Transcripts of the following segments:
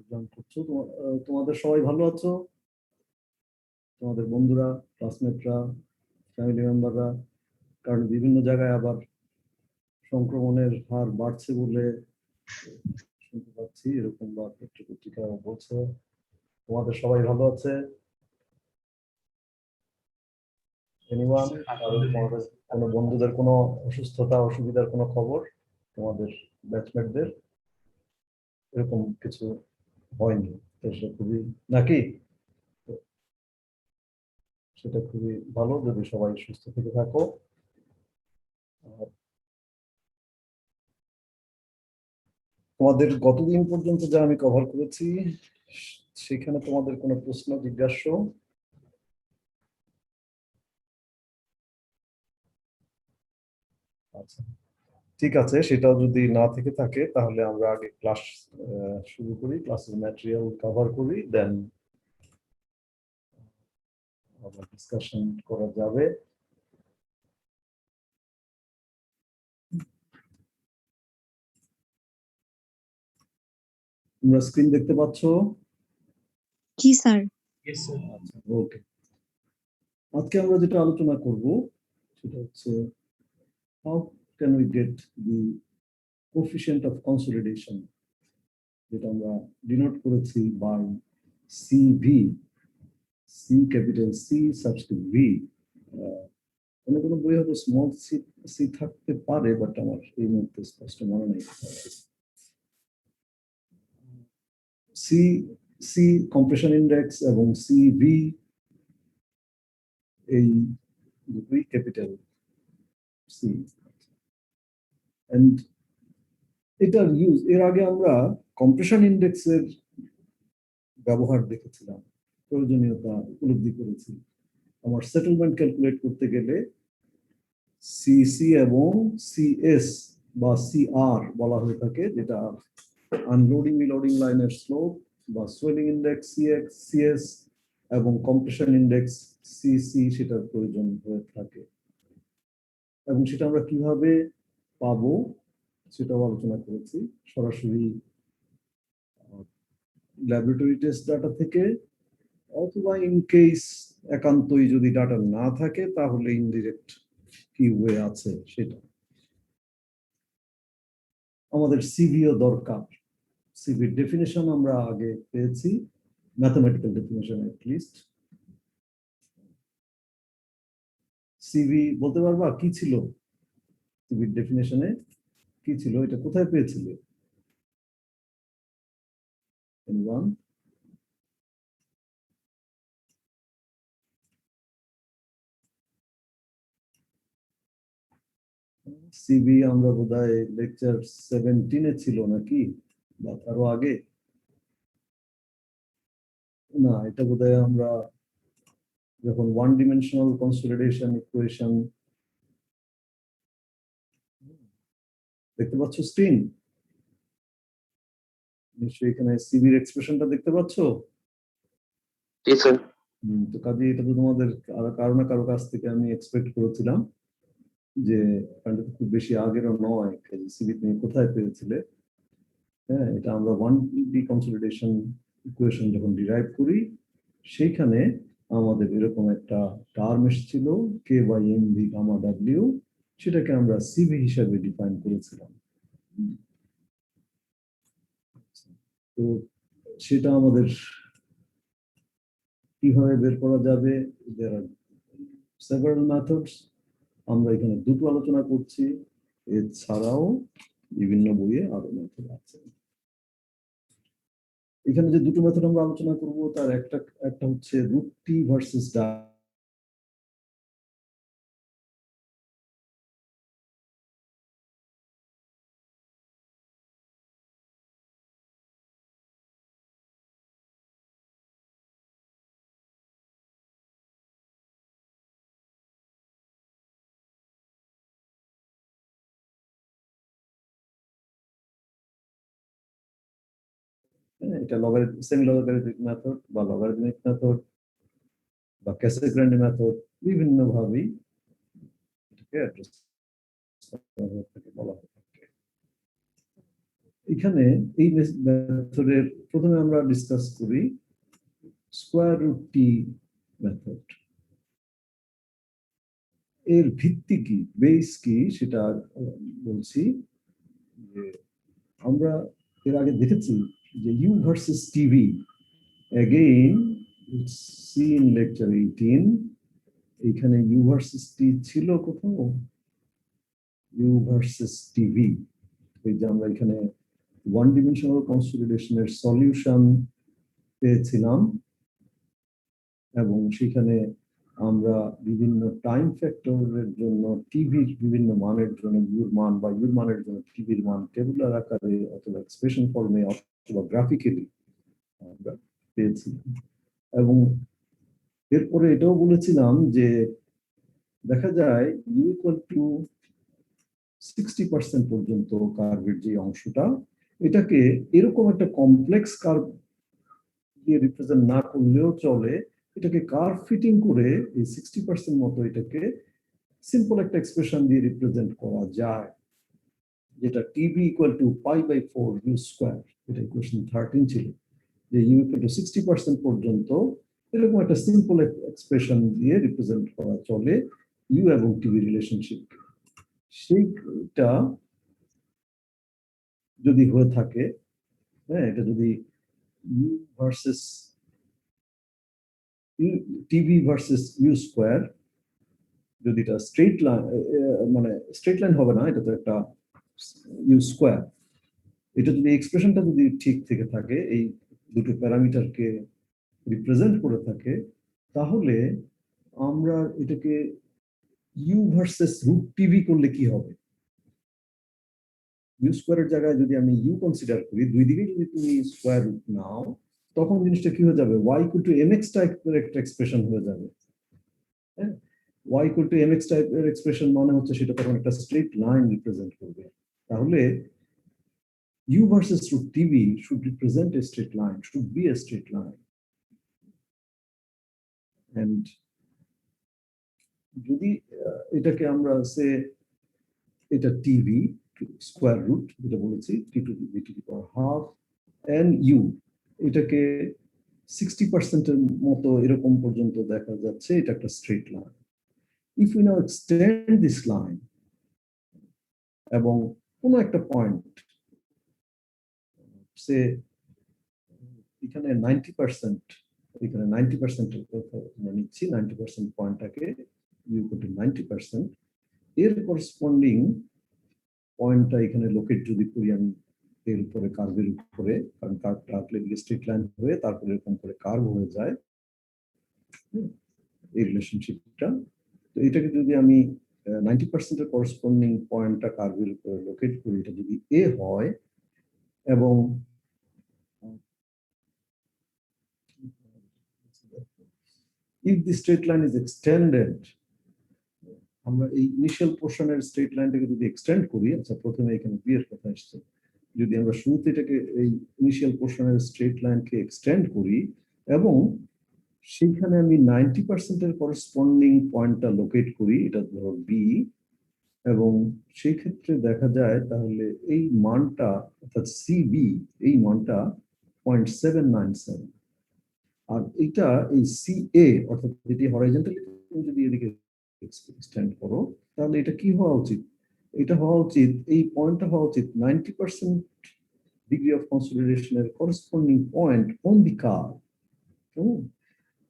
যোগদান করছো। তোমাদের সবাই ভালো আছো? তোমাদের বন্ধুরা, ক্লাসমেটরা, ফ্যামিলি মেম্বাররা? কারণ বিভিন্ন জায়গায় আবার সংক্রমণের হার বাড়ছে বলে শুনতে পাচ্ছি, এরকম বা পত্রিকা বলছে। তোমাদের সবাই ভালো আছে? এনিওয়ান? কারণ তোমাদের কোনো বন্ধুদের কোনো অসুস্থতা অসুবিধার কোনো খবর তোমাদের ব্যাচমেটদের এরকম কিছু হয়নি তো সেটা খুবই নাকি? তো সেটা খুবই ভালো যদি সবাই সুস্থ থেকে থাকো। আর তোমাদের গতদিন পর্যন্ত যা আমি কভার করেছি সেখানে তোমাদের কোনো প্রশ্ন জিজ্ঞাসা? আচ্ছা, ঠিক আছে, সেটাও যদি না থেকে থাকে তাহলে আমরা আগে ক্লাস শুরু করি, ক্লাসের ম্যাটেরিয়াল কভার করি, দেন আবার ডিসকাশন করা যাবে। তোমরা স্ক্রিন দেখতে পাচ্ছ? জি স্যার। আচ্ছা, ওকে। আজকে আমরা যেটা আলোচনা করব সেটা হচ্ছে how can we get the coefficient of consolidation, যেটা আমরা ডিনোট করেছি by CV, C capital C subscript V. কোনো কোনো বই হয়তো স্মল সি সি থাকতে পারে, বাট আমার এই মুহূর্তে স্পষ্ট মনে নেই। সি সি কম্প্রেশন ইন্ডেক্স এবং সিভি এই দুটোই ক্যাপিটাল সি। এন্ড এটার ইউজ, এর আগে আমরা কম্প্রেশন ইন্ডেক্সের ব্যবহার দেখেছিলাম, প্রয়োজনীয়তা উপলব্ধি করেছি। আমার সেটেলমেন্ট ক্যালকুলেট করতে গেলে সিসি এবং সিএস বা সিআর বলা হয়ে থাকে, যেটা আনলোডিং রিলোডিং লাইনের স্লোপ বা সোয়েলিং ইন্ডেক্স সিএক্স সিএস এবং কম্প্রেশন ইন্ডেক্স সিসি, সেটার প্রয়োজন হয়ে থাকে। এবং সেটা আমরা কিভাবে পাবো সেটাও আলোচনা করেছি, সরাসরি ল্যাবরেটরি টেস্ট ডাটা থেকে, অথবা ইন কেস একান্তই যদি ডাটা না থাকে তাহলে ইনডিরেক্ট কি ওয়ে আছে সেটা। আমাদের সিভিও দরকার। সিভির ডেফিনেশন আমরা আগে পেয়েছি, mathematical definition at least. CV বলতে পারবা কি ছিল? সিভির ডেফিনেশনে কি ছিল, এটা কোথায় পেয়েছিলে? Anyone? সিবি আমরা বোধহয় লেকচার 17-এ ছিল নাকি, বা আরো আগে? না, এটা বোধহয় আমরা যখন ওয়ান ডিমেনশনাল কনসলিডেশন ইকুয়েশন, দেখতে পাচ্ছ স্ক্রিন? নিশ্চয়ই এখানে সিবির এক্সপ্রেশনটা দেখতে পাচ্ছ? তো কাজে এটা তো তোমাদের কারো না কারো কাছ থেকে আমি এক্সপেক্ট করেছিলাম যে কারণ এটা খুব বেশি আগেরও নয়, সিবি তুমি কোথায় পেয়েছিলে? হ্যাঁ, এটা আমরা ওয়ান ডি কনসলিডেশন ইকুয়েশন যখন ডিরাইভ করি সেইখানে আমাদের এরকম একটা টার্ম এসেছিল K by M V gamma W, সেটাকে আমরা সিভি হিসাবে ডিফাইন করেছিলাম। তো সেটা আমাদের কিভাবে বের করা যাবে, there are several methods, আমরা এখানে দুটো আলোচনা করছি, এছাড়াও বিভিন্ন বইয়ে আরো মেথড আছে। এখানে যে দুটো মেথড আমরা আলোচনা করব তার একটা হচ্ছে রুট টি ভার্সেস এটা সেমি লগারিদমিক মেথড বা লগারিদমিক মেথড বা ক্যাসাগ্রান্ডি মেথড, বিভিন্ন ভাবেই এটাকে অ্যাড্রেস করা হয়ে থাকে, বলা হয়ে থাকে। এখানে এই মেথডের প্রথমে আমরা ডিসকাস করি স্কোয়ার রুট টি মেথড। এর ভিত্তি কি, বেস কি সেটা বলছি। যে আমরা এর আগে দেখেছি যে U versus TV, again see in lecture 18, এখানে ইউ ভার্সেস টি ছিল কোথাও, ইউ ভার্সেস টিভি। এই যে আমরা এখানে ওয়ান ডিমেনশনাল কনসলিডেশনের সলিউশন পেয়েছিলাম এবং সেখানে আমরা বিভিন্ন টাইম ফ্যাক্টরের জন্য টিভির বিভিন্ন মানের জন্য ইউর মান বা ইউর মানের জন্য টিভির মান টেবুলার আকারে অথবা এক্সপ্রেশন ফর্মে অথবা গ্রাফিক্যালি আমরা পেয়েছি। এবং এরপরে এটাও বলেছিলাম যে দেখা যায় ইউ ইকুয়াল টু 60% পর্যন্ত কার্ভের যে অংশটা, এটাকে এরকম একটা কমপ্লেক্স কার্ভ দিয়ে রিপ্রেজেন্ট না করলেও চলে, এটাকে কার্ভ ফিটিং করে এই 60% মতো এটাকে সিম্পল একটা এক্সপ্রেশন দিয়ে রিপ্রেজেন্ট করা যায়, যেটা TV equal to pi by 4 U square. এটা ইকুয়েশন 13 ছিল যে ইউ ইকুয়াল টু 60% পর্যন্ত এরকম একটা সিম্পল এক্সপ্রেশন দিয়ে রিপ্রেজেন্ট করা চলে ইউ এবং টিভি রিলেশনশিপ। সেইটা যদি হয়ে থাকে, হ্যাঁ, এটা যদি U versus TV versus U square, যদি এটা স্ট্রেট লাইন, মানে স্ট্রেট লাইন হবে না, এটা তো একটা ইউ স্কোয়ার, এটা যদি এক্সপ্রেশনটা যদি ঠিক থেকে থাকে, এই দুটো প্যারামিটারকে রিপ্রেজেন্ট করে থাকে, তাহলে আমরা এটাকে ইউ ভার্সেস রুট টিভি করলে কি হবে, ইউ স্কোয়ারের জায়গায় যদি আমি ইউ কনসিডার করি, দুই দিকে যদি তুমি স্কোয়ার রুট নাও, তখন জিনিসটা কি হয়ে যাবে, ওয়াই ইকুয়াল টু এমএক্স টাইপের একটা এক্সপ্রেশন হয়ে যাবে। হ্যাঁ, ওয়াই ইকুয়াল টু এমএক্স টাইপের এক্সপ্রেশন মানে হচ্ছে সেটা তখন একটা স্ট্রেট লাইন রিপ্রেজেন্ট করবে। তাহলে u versus root tv should represent a straight line, should be a straight line. And যদি এটাকে আমরা সে এটা টিভি স্কোয়ার রুট যেটা বলেছি T two the T power half and U, এটাকে 60% এর মতো এরকম পর্যন্ত দেখা যাচ্ছে, এটা একটা straight line. If we now extend this line এবং কোনো একটা পয়েন্ট সে এখানে 90%, এখানে 90% এর কথা আমরা নিচ্ছি, 90% পয়েন্টটাকে ইউ ইকুয়াল টু 90%, এর করসপন্ডিং পয়েন্টটা এখানে লোকেট যদি করি আমি এর উপরে কার্ভের উপরে, কারণ কার্ভটা আসলে স্ট্রেট লাইন হয়ে তারপরে এরকম করে কার্ভ হয়ে যায় এই রিলেশনশিপটা। তো এটাকে যদি আমি 90% এর করসপন্ডিং পয়েন্টটা কার্ভের উপরে লোকেট করি, এটা যদি এ হয় এবং if the straight line is extended, আমরা এই ইনিশিয়াল পোর্শনের স্ট্রেট লাইনটাকে যদি এক্সটেন্ড করি, আচ্ছা প্রথমে এখানে বি এর কথা আসছে, যদি আমরা শুরুতে এটাকে এই ইনিশিয়াল পোর্শনের স্ট্রেট লাইনকে এক্সটেন্ড করি এবং সেইখানে আমি 90% এর করসপন্ডিং পয়েন্টটা লোকেট করি, এটা ধরো বি, এবং সেই ক্ষেত্রে দেখা যায় তাহলে এই মানটা অর্থাৎ সিবি, এই মানটা 0.797, আর এটা এই সি এ অর্থাৎ এটি হরাইজন্টালি যদি এদিকে এক্সটেন্ড করো, তাহলে এটা কি হওয়া উচিত, এটা হওয়া উচিত, এই পয়েন্টটা হওয়া উচিত 90% ডিগ্রি অফ কনসলিডেশনের corresponding point on the curve.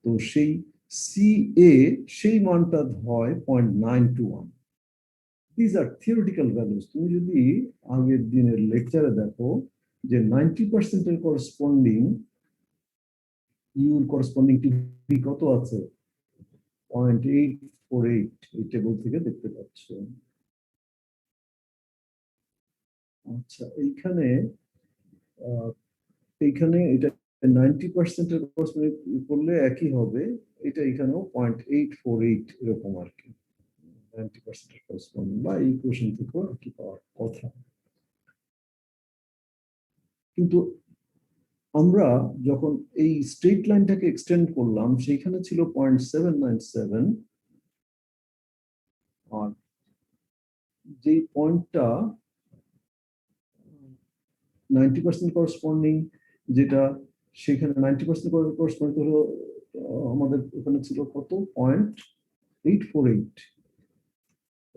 তো সেই সি এ সেই মানটা হয় 0.921। This are theoretical values. তুমি যদি আগের দিনের লেকচারে দেখো যে 90% এর করসপন্ডিং ইউর করসপন্ডিং টিভি কত আছে, 0.848, এই টেবিল থেকে দেখতে পাচ্ছ। আচ্ছা এইখানে এইখানে এটা 90% এর করলে একই হবে, এটা এখানেও 0.848 এরকম আর কি, 90% এর করসপন্ডিং বা এই ইকুয়েশন থেকেও আর কি পাওয়ার কথা। কিন্তু আমরা যখন এই স্ট্রেট লাইনটাকে এক্সটেন্ড করলাম সেইখানে ছিল 0.797, আর যে পয়েন্টটা 90% করসপন্ডিং, যেটা সেখানে 90% করসপন্ডিং হলো আমাদের ওখানে ছিল কত 0.848,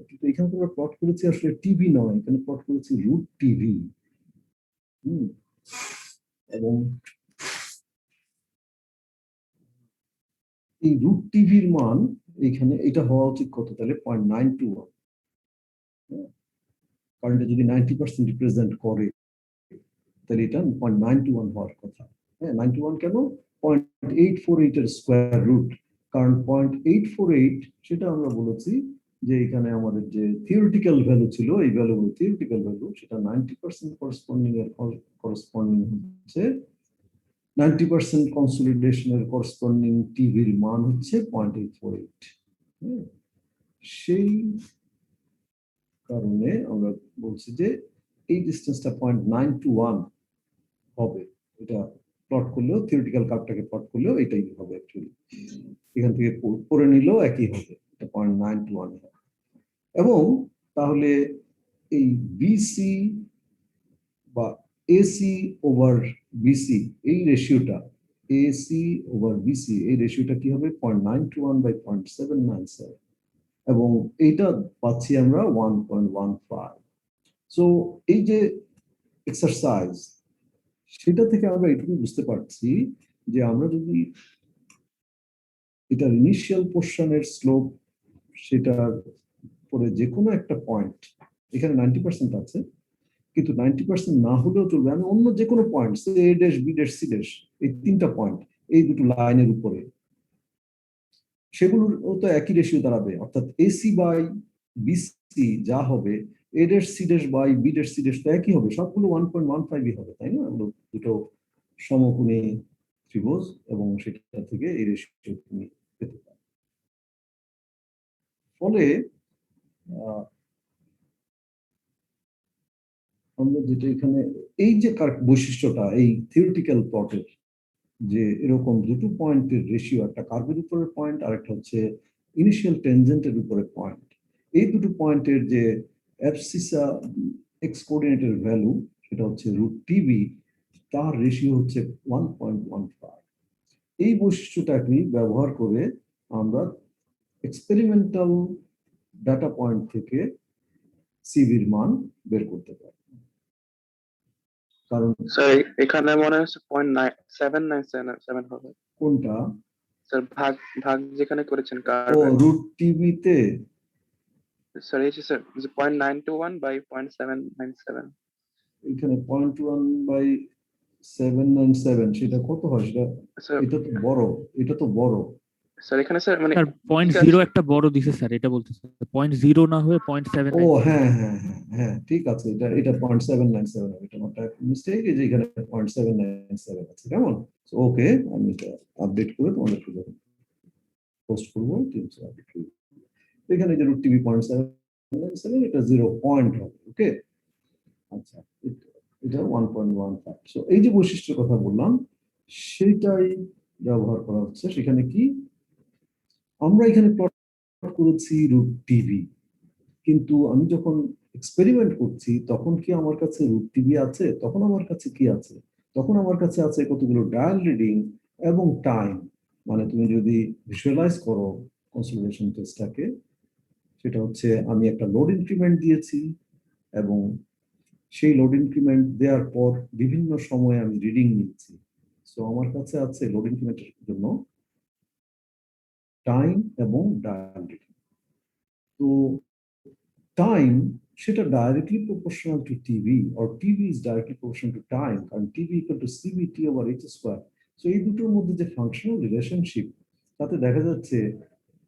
কিন্তু এখানে আমরা প্লট করেছি আসলে টিভি নয়, এখানে প্লট করেছি রুট টিভি। এবং এই রুট টিভির মান এখানে এটা হওয়া উচিত কত, তাহলে 0.921, কারণ এটা যদি 90% রিপ্রেজেন্ট করে তাহলে এটা 0.921 হওয়ার কথা। হ্যাঁ, 91 কেন, 0.848 এর স্কোয়ার রুট, কারণ 0.848 সেটা আমরা বলেছি যে এখানে আমাদের যে থিওরিটিক্যাল ভ্যালু ছিল, এই ভ্যালুগুলো থিওরিটিক্যাল ভ্যালু, সেটা 90% করসপন্ডিং এর করসপন্ডিং হচ্ছে 90% কনসলিডেশনের করসপন্ডিং টিভির মান হচ্ছে 0.848। সেই কারণে আমরা বলছি যে এই ডিসটেন্সটা 0.921 হবে। এটা প্লট করলেও, থিওরিটিক্যাল কার্ভটাকে প্লট করলেও এটাই হবে অ্যাকচুয়ালি, এখান থেকে পড়ে নিলেও একই হবে, এটা 0.921 হবে। এবং তাহলে এই বিসি বা এসি ওভার বিসি, এই রেশিওটা এসি ওভার বিসি, এই রেশিওটা কি হবে 0.921/0.797, এবং এইটা পাচ্ছি আমরা 1.15। সো এই যে এক্সারসাইজ, সেটা থেকে আমরা এটুকু বুঝতে পারছি যে আমরা যদি এটার ইনিশিয়াল পোর্শনের স্লোপ, সেটার পরে যে কোনো একটা পয়েন্ট, এখানে 90% আছে, কিন্তু 90% না হলেও চলবে, আমি অন্য যে কোনো point A dash B dash C dash, এই তিনটা পয়েন্ট, এই দুটো লাইনের উপরে, সেগুলোর তো একই রেশিও দাঁড়াবে, অর্থাৎ এসি বাই বিসি যা হবে, A dash C dash by B dash C dash তো একই হবে, সবগুলো 1.15 হবে, তাই না? এগুলো দুটো সমকোণী ত্রিভুজ, এবং সেটা থেকে এই রেশিও তুমি পেতে পারো। ফলে আমরা যেটা এখানে এই যে বৈশিষ্ট্যটা, এই থিওরিটিক্যাল প্লটের, যে এরকম দুটো পয়েন্টের রেশিও, একটা কার্ভের উপরে পয়েন্ট আর একটা হচ্ছে ইনিশিয়াল টেনজেন্টের উপরে পয়েন্ট, এই দুটো পয়েন্টের যে অ্যাবসিসা এক্স কোঅর্ডিনেটের ভ্যালু, সেটা হচ্ছে রুট টিভি, তার রেশিও হচ্ছে 1.15। এই বৈশিষ্ট্যটাকে ব্যবহার করে আমরা এক্সপেরিমেন্টাল ডাটা পয়েন্ট থেকে সিভির মান বের করতে পারি। কারণ স্যার এখানে মনে হচ্ছে 0.797 হবে। কোনটা স্যার ভাগ ভাগ যেখানে করেছেন ও কার্ভে, রুট টিভিতে, স্যার এই যে স্যার 0.921/0.797। এখানে 0.1/797, সেটা কত হয় সেটা, স্যার এটা তো বড়, এটা তো বড়। স্যার এখানে স্যার মানে স্যার ঠিক 0.0 আছে। একটা বড় দিছে স্যার, এটা বলতেছে 0.0 না হয়ে 0.7। ও হ্যাঁ হ্যাঁ হ্যাঁ হ্যাঁ, ঠিক আছে, এটা 0.797 হবে, এটা আমার মিস্টেক, এই যে এখানে 0.797 আছে, কেমন? ওকে, আমি এটা আপডেট করে তোমাদের পোস্ট করবো, এখানে যে রুট টিভি 0.797, এটা 0 পয়েন্ট হবে, ওকে। আচ্ছা, এটা 1.15। সো এই যে বৈশিষ্ট্যের কথা বললাম, সেটাই ব্যবহার করা হচ্ছে। সেখানে কি আমরা এখানে প্লট করেছি রুট টিভি, কিন্তু আমি যখন এক্সপেরিমেন্ট করছি তখন কি আমার কাছে রুট টিভি আছে? তখন আমার কাছে কি আছে? তখন আমার কাছে আছে কতগুলো ডায়াল রিডিং এবং টাইম। মানে তুমি যদি ভিজুয়ালাইজ করো কনসলিডেশন টেস্টটাকে, সেটা হচ্ছে আমি একটা লোড ইনক্রিমেন্ট দিয়েছি, এবং সেই লোড ইনক্রিমেন্ট দেওয়ার পর বিভিন্ন সময়ে আমি রিডিং নিচ্ছি। সো আমার কাছে আছে লোড ইনক্রিমেন্টের জন্য টাইম এবং ডায়াল রিডিং। তো টাইম, সেটা directly proportional to TV, or TV is directly proportional to time, কারণ TV equal to CBT over H square. So এই দুটোর মধ্যে যে ফাংশনাল রিলেশনশিপ, তাতে দেখা যাচ্ছে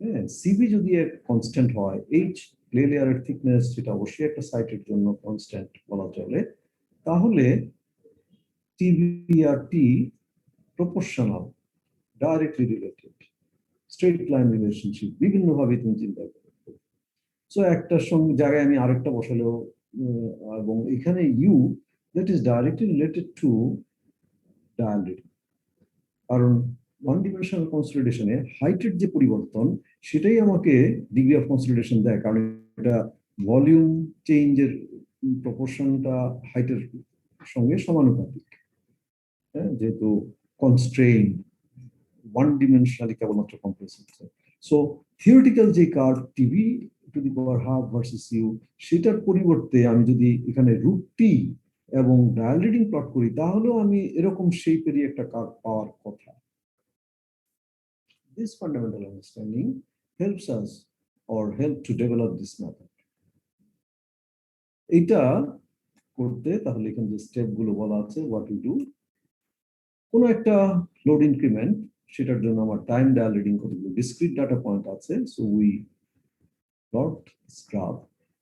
হ্যাঁ, সিবি যদি এক কনস্ট্যান্ট হয়, এইচ প্লে লেয়ারের থিকনেস, সেটা অবশ্যই একটা সাইটের জন্য কনস্ট্যান্ট বলা চলে, তাহলে টিভি আর T proportional, directly related, straight line relationship, বিভিন্নভাবে তুমি চিন্তা করো। সো একটার সঙ্গে জায়গায় আমি আরেকটা বসালেও, এবং এখানে U that is directly related to dial reading, কারণ ওয়ান ডিমেনশনাল কনসলিডেশনে হাইটের যে পরিবর্তন, সেটাই আমাকে ডিগ্রি অফ কনসলিডেশন দেয়, কারণ এটা ভলিউম চেঞ্জের প্রপোর্শনটা হাইটের সঙ্গে সমানুপাতিক, হ্যাঁ, যেহেতু কনস্ট্রেইন ওয়ান ডিমেনশনালি কেবলমাত্র কম্প্রেস হচ্ছে। সো থিওরিটিক্যাল যে curve TV to the power half versus U, সেটার পরিবর্তে আমি যদি এখানে রুট টি এবং ডায়াল রিডিং প্লট করি, তাহলেও আমি এরকম শেপেরই একটা কার্ভ পাওয়ার কথা। This fundamental understanding helps us or help to develop this method. এটা করতে তাহলে এখানে যে স্টেপ গুলো বলা আছে, হোয়াট উই ডু, কোন একটা লোড ইনক্রিমেন্ট, সেটার জন্য আমার টাইম ডায়াল রিডিং কতগুলো ডিসক্রিট ডাটা পয়েন্ট আছে। সো উই প্লট গ্রাফ,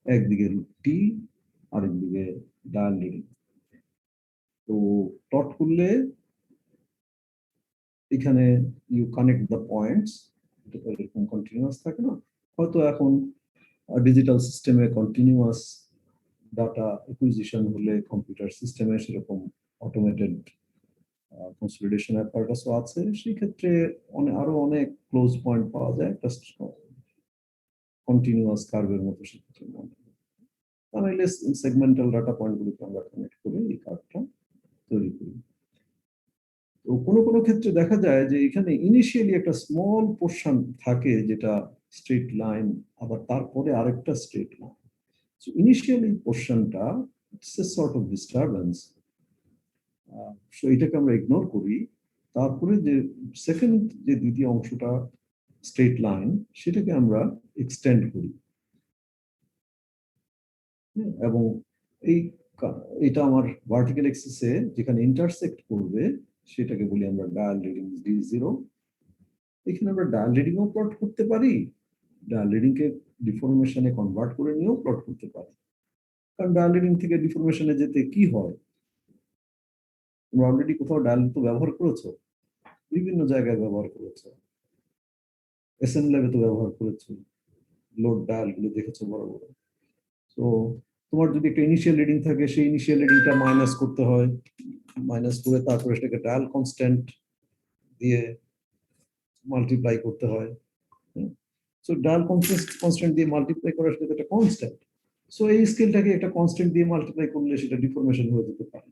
একদিকে রুট টি আর একদিকে ডায়াল রিডিং। তো প্লট করলে এখানে ইউ কানেক্ট দ্য পয়েন্টস, এটা তো এরকম কন্টিনিউয়াস থাকে না, হয়তো এখন ডিজিটাল সিস্টেমে কন্টিনিউয়াস ডাটা অ্যাকুইজিশন হলে কম্পিউটার সিস্টেমে সেরকম অটোমেটেড কনসলিডেশন অ্যাপারেটাসও আছে, সেই ক্ষেত্রে আরো অনেক ক্লোজ পয়েন্ট পাওয়া যায় একটা কন্টিনিউয়াস কার্ভের মতো। সেক্ষেত্রে তাহলে সেগমেন্টাল ডাটা পয়েন্টগুলোকে আমরা কানেক্ট করে এই কার্ভটা তৈরি করি। তো কোনো কোনো ক্ষেত্রে দেখা যায় যে এখানে ইনিশিয়ালি একটা স্মল পোর্শন থাকে যেটা স্ট্রেট লাইন, আবার তারপরে আরেকটা স্ট্রেট লাইন। সো ইনিশিয়ালি পোর্শনটা it's a sort of disturbance, so এটাকে আমরা ইগনোর করি। তারপরে যে সেকেন্ড যে দ্বিতীয় অংশটা স্ট্রেট লাইন, সেটাকে আমরা এক্সটেন্ড করি, এবং এটা আমার ভার্টিক্যাল এক্সিসে যেখানে ইন্টারসেক্ট করবে সেটাকে বলি আমরা ডায়াল রিডিং D0। এখানে আমরা ডায়াল রিডিংও প্লট করতে পারি, ডায়াল রিডিং কে ডিফরমেশনে কনভার্ট করে নিয়েও প্লট করতে পারি। কারণ ডায়াল রিডিং থেকে ডিফরমেশনে যেতে কি হয়, তোমরা অলরেডি কোথাও ডায়াল তো ব্যবহার করেছো, বিভিন্ন জায়গায় ব্যবহার করেছো, এসএন ল্যাবে তো ব্যবহার করেছো, লোড ডায়াল গুলো দেখেছো বড় বড়। তো তোমার যদি একটা ইনিশিয়াল রিডিং থাকে, সেই ইনিশিয়াল রিডিংটা মাইনাস করতে হয়, মাইনাস করে তারপরে সেটাকে ডায়াল কনস্ট্যান্ট দিয়ে মাল্টিপ্লাই করতে হয়। সো ডায়াল কনস্ট্যান্ট দিয়ে মাল্টিপ্লাই করার সাথে একটা কনস্ট্যান্ট, সো এই স্কেলটাকে একটা কনস্ট্যান্ট দিয়ে মাল্টিপ্লাই করলে সেটা ডিফরমেশন হয়ে যেতে পারে।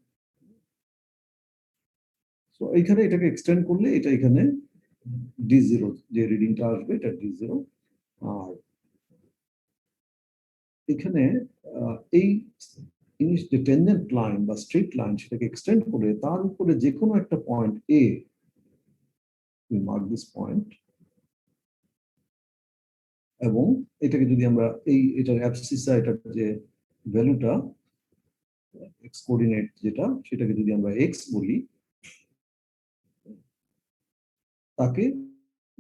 সো এইখানে এটাকে এক্সটেন্ড করলে এটা এখানে D0 যে রিডিংটা আসবে এটা D0, আর এখানে এই যে টেনজেন্ট লাইন বা স্ট্রেট লাইন সেটাকে এক্সটেন্ড করে তার উপরে যে কোনো একটা point A, we mark this point, এবং এটাকে যদি আমরা এটার অ্যাবসিসা, এটার যে ভ্যালুটা এক্স কোঅর্ডিনেট যেটা, সেটাকে যদি আমরা এক্স বলি, তাকে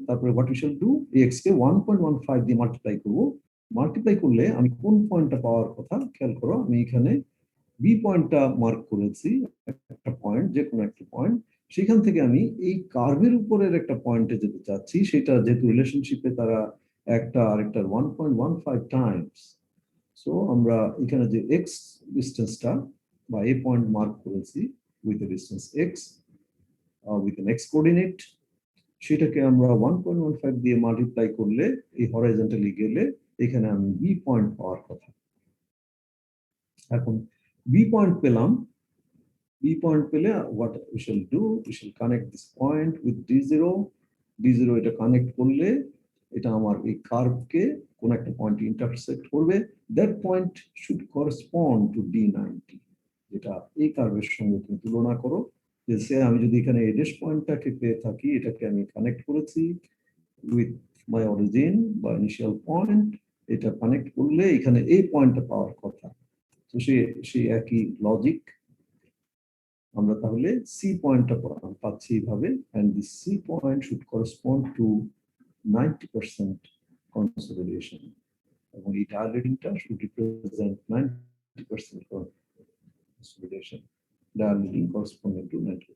তারপরে what we shall do, X কে 1.15 দিয়ে মাল্টিপ্লাই করব। মাল্টিপ্লাই করলে আমি কোন পয়েন্টটা পাওয়ার কথা খেয়াল করো, আমি এখানে বি পয়েন্টটা মার্ক করেছি, একটা পয়েন্ট, যে কোনো একটা পয়েন্ট, সেখান থেকে আমি এই কার্ভের উপরের একটা পয়েন্টে যেতে চাচ্ছি। সেটা যেহেতু রিলেশনশিপে তারা একটা আরেকটার 1.15 টাইমস, সো আমরা এখানে যে এক্স ডিস্টেন্সটা বা এ পয়েন্ট মার্ক করেছি with a distance x with an x coordinate, সেটাকে আমরা 1.15 দিয়ে মাল্টিপ্লাই করলে এই হরাইজন্টালি গেলে এখানে আমি বি পয়েন্ট পাওয়ার কথা। এখন বি পয়েন্ট পেলাম, বি পয়েন্ট পেলে what we shall do, we shall connect this point with D0। D0 এটা কানেক্ট করলে এটা আমার এই কার্ভকে কোন একটা পয়েন্ট ইন্টারসেক্ট করবে, that point should correspond to D90, যেটা এই কার্ভের সঙ্গে তুমি তুলনা করো। যে আমি যদি এখানে এই ড্যাশ পয়েন্টটাকে পেয়ে থাকি, এটাকে আমি কানেক্ট করেছি উইথ মাই অরিজিন বা ইনিশিয়াল পয়েন্ট, এটা কানেক্ট করলে এখানে এই পয়েন্টটা পাওয়ার কথা। তো সেই একই লজিক আমরা তাহলে সি পয়েন্টটা পাচ্ছি এইভাবে, and this C point should correspond to 90% consolidation, এবং এই ডায়াল রিডিংটা should represent 90% consolidation, dial reading corresponding to 90।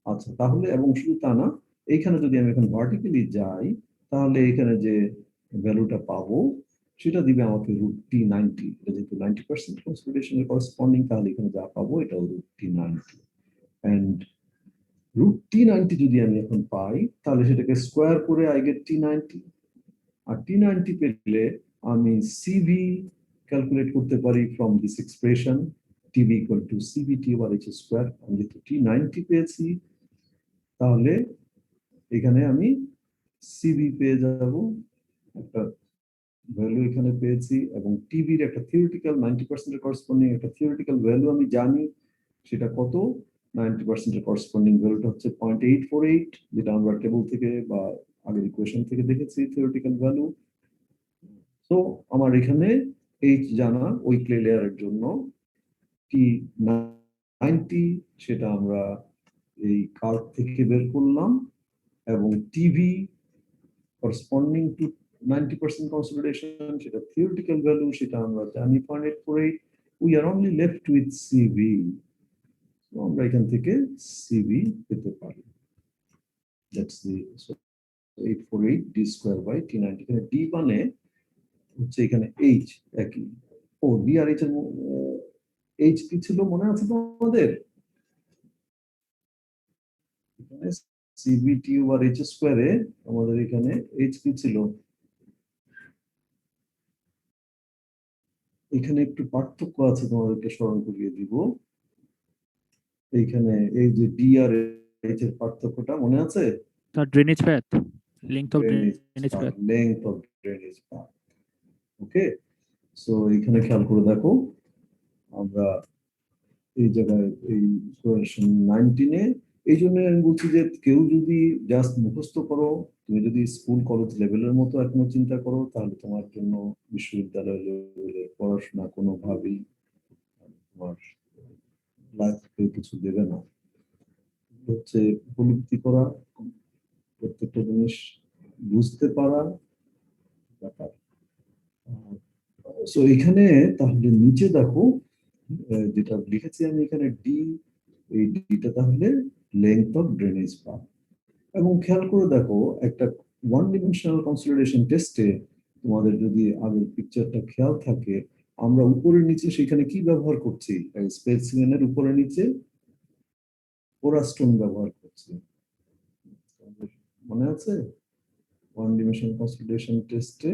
আচ্ছা, তাহলে এবং শুধু তা না, এইখানে যদি আমি এখন ভার্টিক্যালি যাই, তাহলে এখানে যে ভ্যালুটা পাবো সেটা দিবে আমাকে √T90, এটা যেহেতু 90% কনসলিডেশনের করসপন্ডিং, তাহলে এখানে যা পাবো এটা √T90, and √T90 যদি আমি এখন পাই, তাহলে সেটাকে স্কোয়ার করে I get T90, R T90 পেলে আমি CV ক্যালকুলেট করতে পারি from this expression, T TV equal to CBT over H square. আমি যেহেতু T90 পেয়েছি, তাহলে এখানে আমি সিবি পেয়ে যাব, একটা ভ্যালু এখানে পেয়েছি, এবং টিভির একটা থিওরিটিক্যাল 90% এর করসপন্ডিং একটা থিওরিটিক্যাল ভ্যালু আমি জানি, সেটা কত? 90% এর করসপন্ডিং ভ্যালুটা হচ্ছে 0.848, যেটা আমরা টেবল থেকে বা আগের ইকুয়েশন থেকে দেখেছি থিওরিটিক্যাল ভ্যালু। তো আমার এখানে এইচ জানা ওই ক্লে লেয়ারের জন্য, T90 সেটা আমরা এই কার্ভ থেকে বের করলাম, এবং টিভি corresponding to 90% consolidation, সেটা theoretical value, সেটা আমরা জানি 0.848. We are only left with CV. So আমরা এখান থেকে CV পেতে পারি। That's the 848 d square by T90। এখানে d মানে হচ্ছে এখানে h একই। ও d আর h এর h কি ছিল মনে আছে তোমাদের? এখানে CBT ওভার h স্কয়ারে আমাদের এখানে h কি ছিল? এখানে একটু পার্থক্য আছে, তোমাদেরকে স্মরণ করিয়ে দিব। এইখানে এই যে ডি আর এইচ এর পার্থক্যটা মনে আছে? তার drainage path, length of drainage path. Length of drainage path. Okay, so এখানে খেয়াল করে দেখো, আমরা এই জায়গায় এই কোয়েশ্চেন 19 এ, এই জন্য আমি বলছি যে কেউ যদি জাস্ট মুখস্থ করো, তুমি যদি স্কুল কলেজ লেভেলের মতো এখনো চিন্তা করো, তাহলে তোমার জন্য বিশ্ববিদ্যালয় লেভেলের পড়াশোনা কোনোভাবেই তোমার লাইফে কিছু দেবে না। হচ্ছে উপলব্ধি করা, প্রত্যেকটা জিনিস বুঝতে পারা ব্যাপার। সো এখানে তাহলে নিচে দেখো, যেটা লিখেছি আমি এখানে ডি, এই ডিটা তাহলে লেংথ অফ ড্রেনেজ পাথ। এবং খেয়াল করে দেখো, একটা ওয়ান ডিমেনশনাল কনসলিডেশন টেস্টে তোমাদের যদি আগের পিকচারটা খেয়াল থাকে, আমরা উপরে নিচে সেখানে কি ব্যবহার করছি? স্পেসিমেনের উপরে নিচে পোরাস্টোন ব্যবহার করছি, মনে আছে? ওয়ান ডিমেনশনাল কনসলিডেশন টেস্টে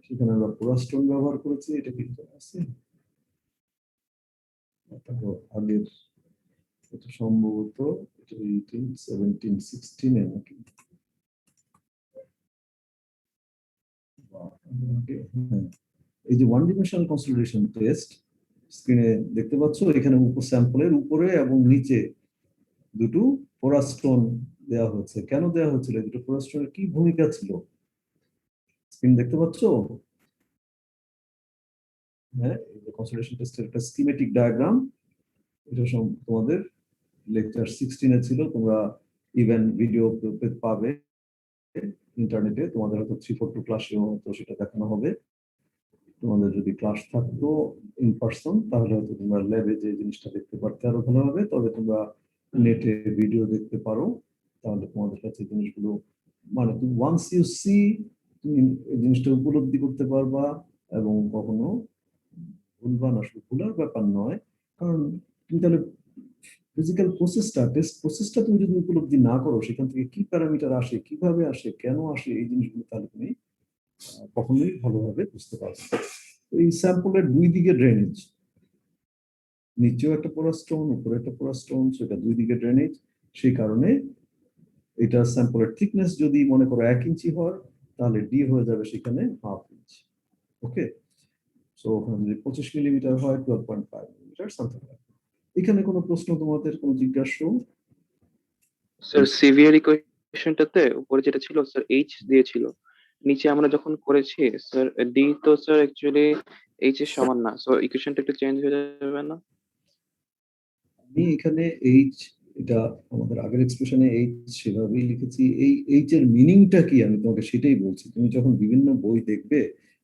সেখানে আমরা পোরাস্টোন ব্যবহার করেছি, এটা কিন্তু আছে আগের, এটা সম্ভবত 18, 17, 16 এ নাকি। এই যে ওয়ান ডিমেনশনাল কনসলিডেশন টেস্ট স্ক্রিনে দেখতে পাচ্ছ, এখানে স্যাম্পলের উপরে এবং নিচে দুটো পোরাস্টোন দেওয়া হচ্ছে। কেন দেওয়া হচ্ছিল? দুটো পোরাস্টোনের কি ভূমিকা ছিল? স্ক্রিন দেখতে পাচ্ছ? হ্যাঁ, এই যে কনসলিডেশন টেস্টের একটা স্কিমেটিক ডায়াগ্রাম, এটা তোমাদের লেকচার 16 এ ছিল, তোমরা ইভেন ভিডিও পাবে ইন্টারনেটে, তোমাদের হয়তো 342 ক্লাসেও হয়তো সেটা দেখানো হবে। তোমাদের যদি ক্লাস থাকতো ইন পার্সন, তাহলে হয়তো তোমরা ল্যাবে যে জিনিসটা দেখতে পারতে আরো ভালো হবে। তবে তোমরা নেটে ভিডিও দেখতে পারো, তাহলে তোমাদের কাছে জিনিসগুলো, মানে তুমি ওয়ান্স ইউ সি, তুমি এই জিনিসটা উপলব্ধি করতে পারবা, এবং কখনো ভুলবা না। শুধু ভুলার ব্যাপার নয়, কারণ তুমি তাহলে ফিজিক্যাল প্রসেসটা, টেস্ট প্রসেসটা তুমি যদি উপলব্ধি না করো, সেখান থেকে কি প্যারামিটার আসে, কিভাবে আসে, কেন আসে, এই জিনিসগুলো তাহলে তুমি কখনোই ভালোভাবে বুঝতে পারবে। এই স্যাম্পলের দুই দিকে ড্রেনেজ, নিচেও একটা পোরাস্টোন, উপরে একটা পোরাস্টোন, সেটা দুই দিকে ড্রেনেজ। সেই কারণে এটা স্যাম্পলের থিকনেস যদি মনে করো 1 ইঞ্চি হয়, তাহলে ডি হয়ে যাবে সেখানে 1/2 ইঞ্চ। ওকে, সো ওখানে যদি 25 মিলিমিটার হয় 12.5 মিলিমিটার সামথিং। এখানে কোনো প্রশ্ন, তোমাদের কোনো জিজ্ঞাসা? স্যার সিভিয়ার ইকুয়েশনটাতে উপরে যেটা ছিল স্যার এইচ দিয়েছিল, নিচে আমরা যখন করেছি স্যার ডি তো স্যার অ্যাকচুয়ালি এইচ এর সমান না, সো ইকুয়েশনটা একটু চেঞ্জ হয়ে যাবে না? আমি এখানে এইচ, এটা আমাদের আগের এক্সপ্রেশনে এইচ সেভাবেই লিখেছি। এই এইচ এর মিনিংটা কি আমি তোমাকে সেটাই বলছি। তুমি যখন বিভিন্ন বই দেখবে,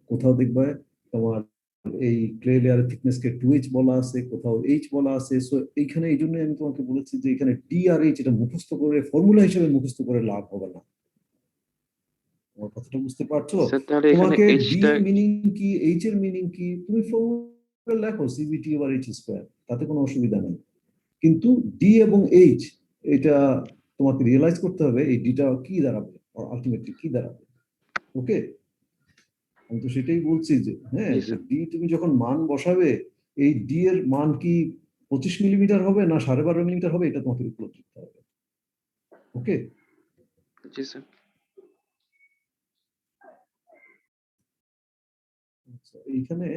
কোথাও দেখবে তোমার এই ক্লে লেয়ারের থিকনেস কে 2h বলা আছে, কোথাও h বলা আছে। সো এইখানে এই জন্য আমি তোমাকে বলেছি যে এখানে d আর h এটা মুখস্থ করে, ফর্মুলা হিসেবে মুখস্থ করে লাভ হবে না। আমার কথাটা বুঝতে পারছো? স্যার তাহলে এখানে তোমাকে d এইচটা এর মিনিং কি, h এর মিনিং কি, তুমি ফর্মুলা লেখো CBT ওভার h স্কয়ার, তাতে কোনো অসুবিধা নেই। কিন্তু ডি এবং এইচ, এটা তোমাকে রিয়েলাইজ করতে হবে এই ডিটা কি দাঁড়াবে, আলটিমেটলি কি দাঁড়াবে। ওকে, আমি তো সেটাই বলছি যে হ্যাঁ, জি যে স্যার। ডি তুমি যখন মান বসাবে, এই ডি এর মান কি 25 মিলিমিটার হবে না 12.5 মিলিমিটার হবে, এটা তোমাকে উপলব্ধি করতে হবে। ওকে, জি স্যার। আচ্ছা এইখানে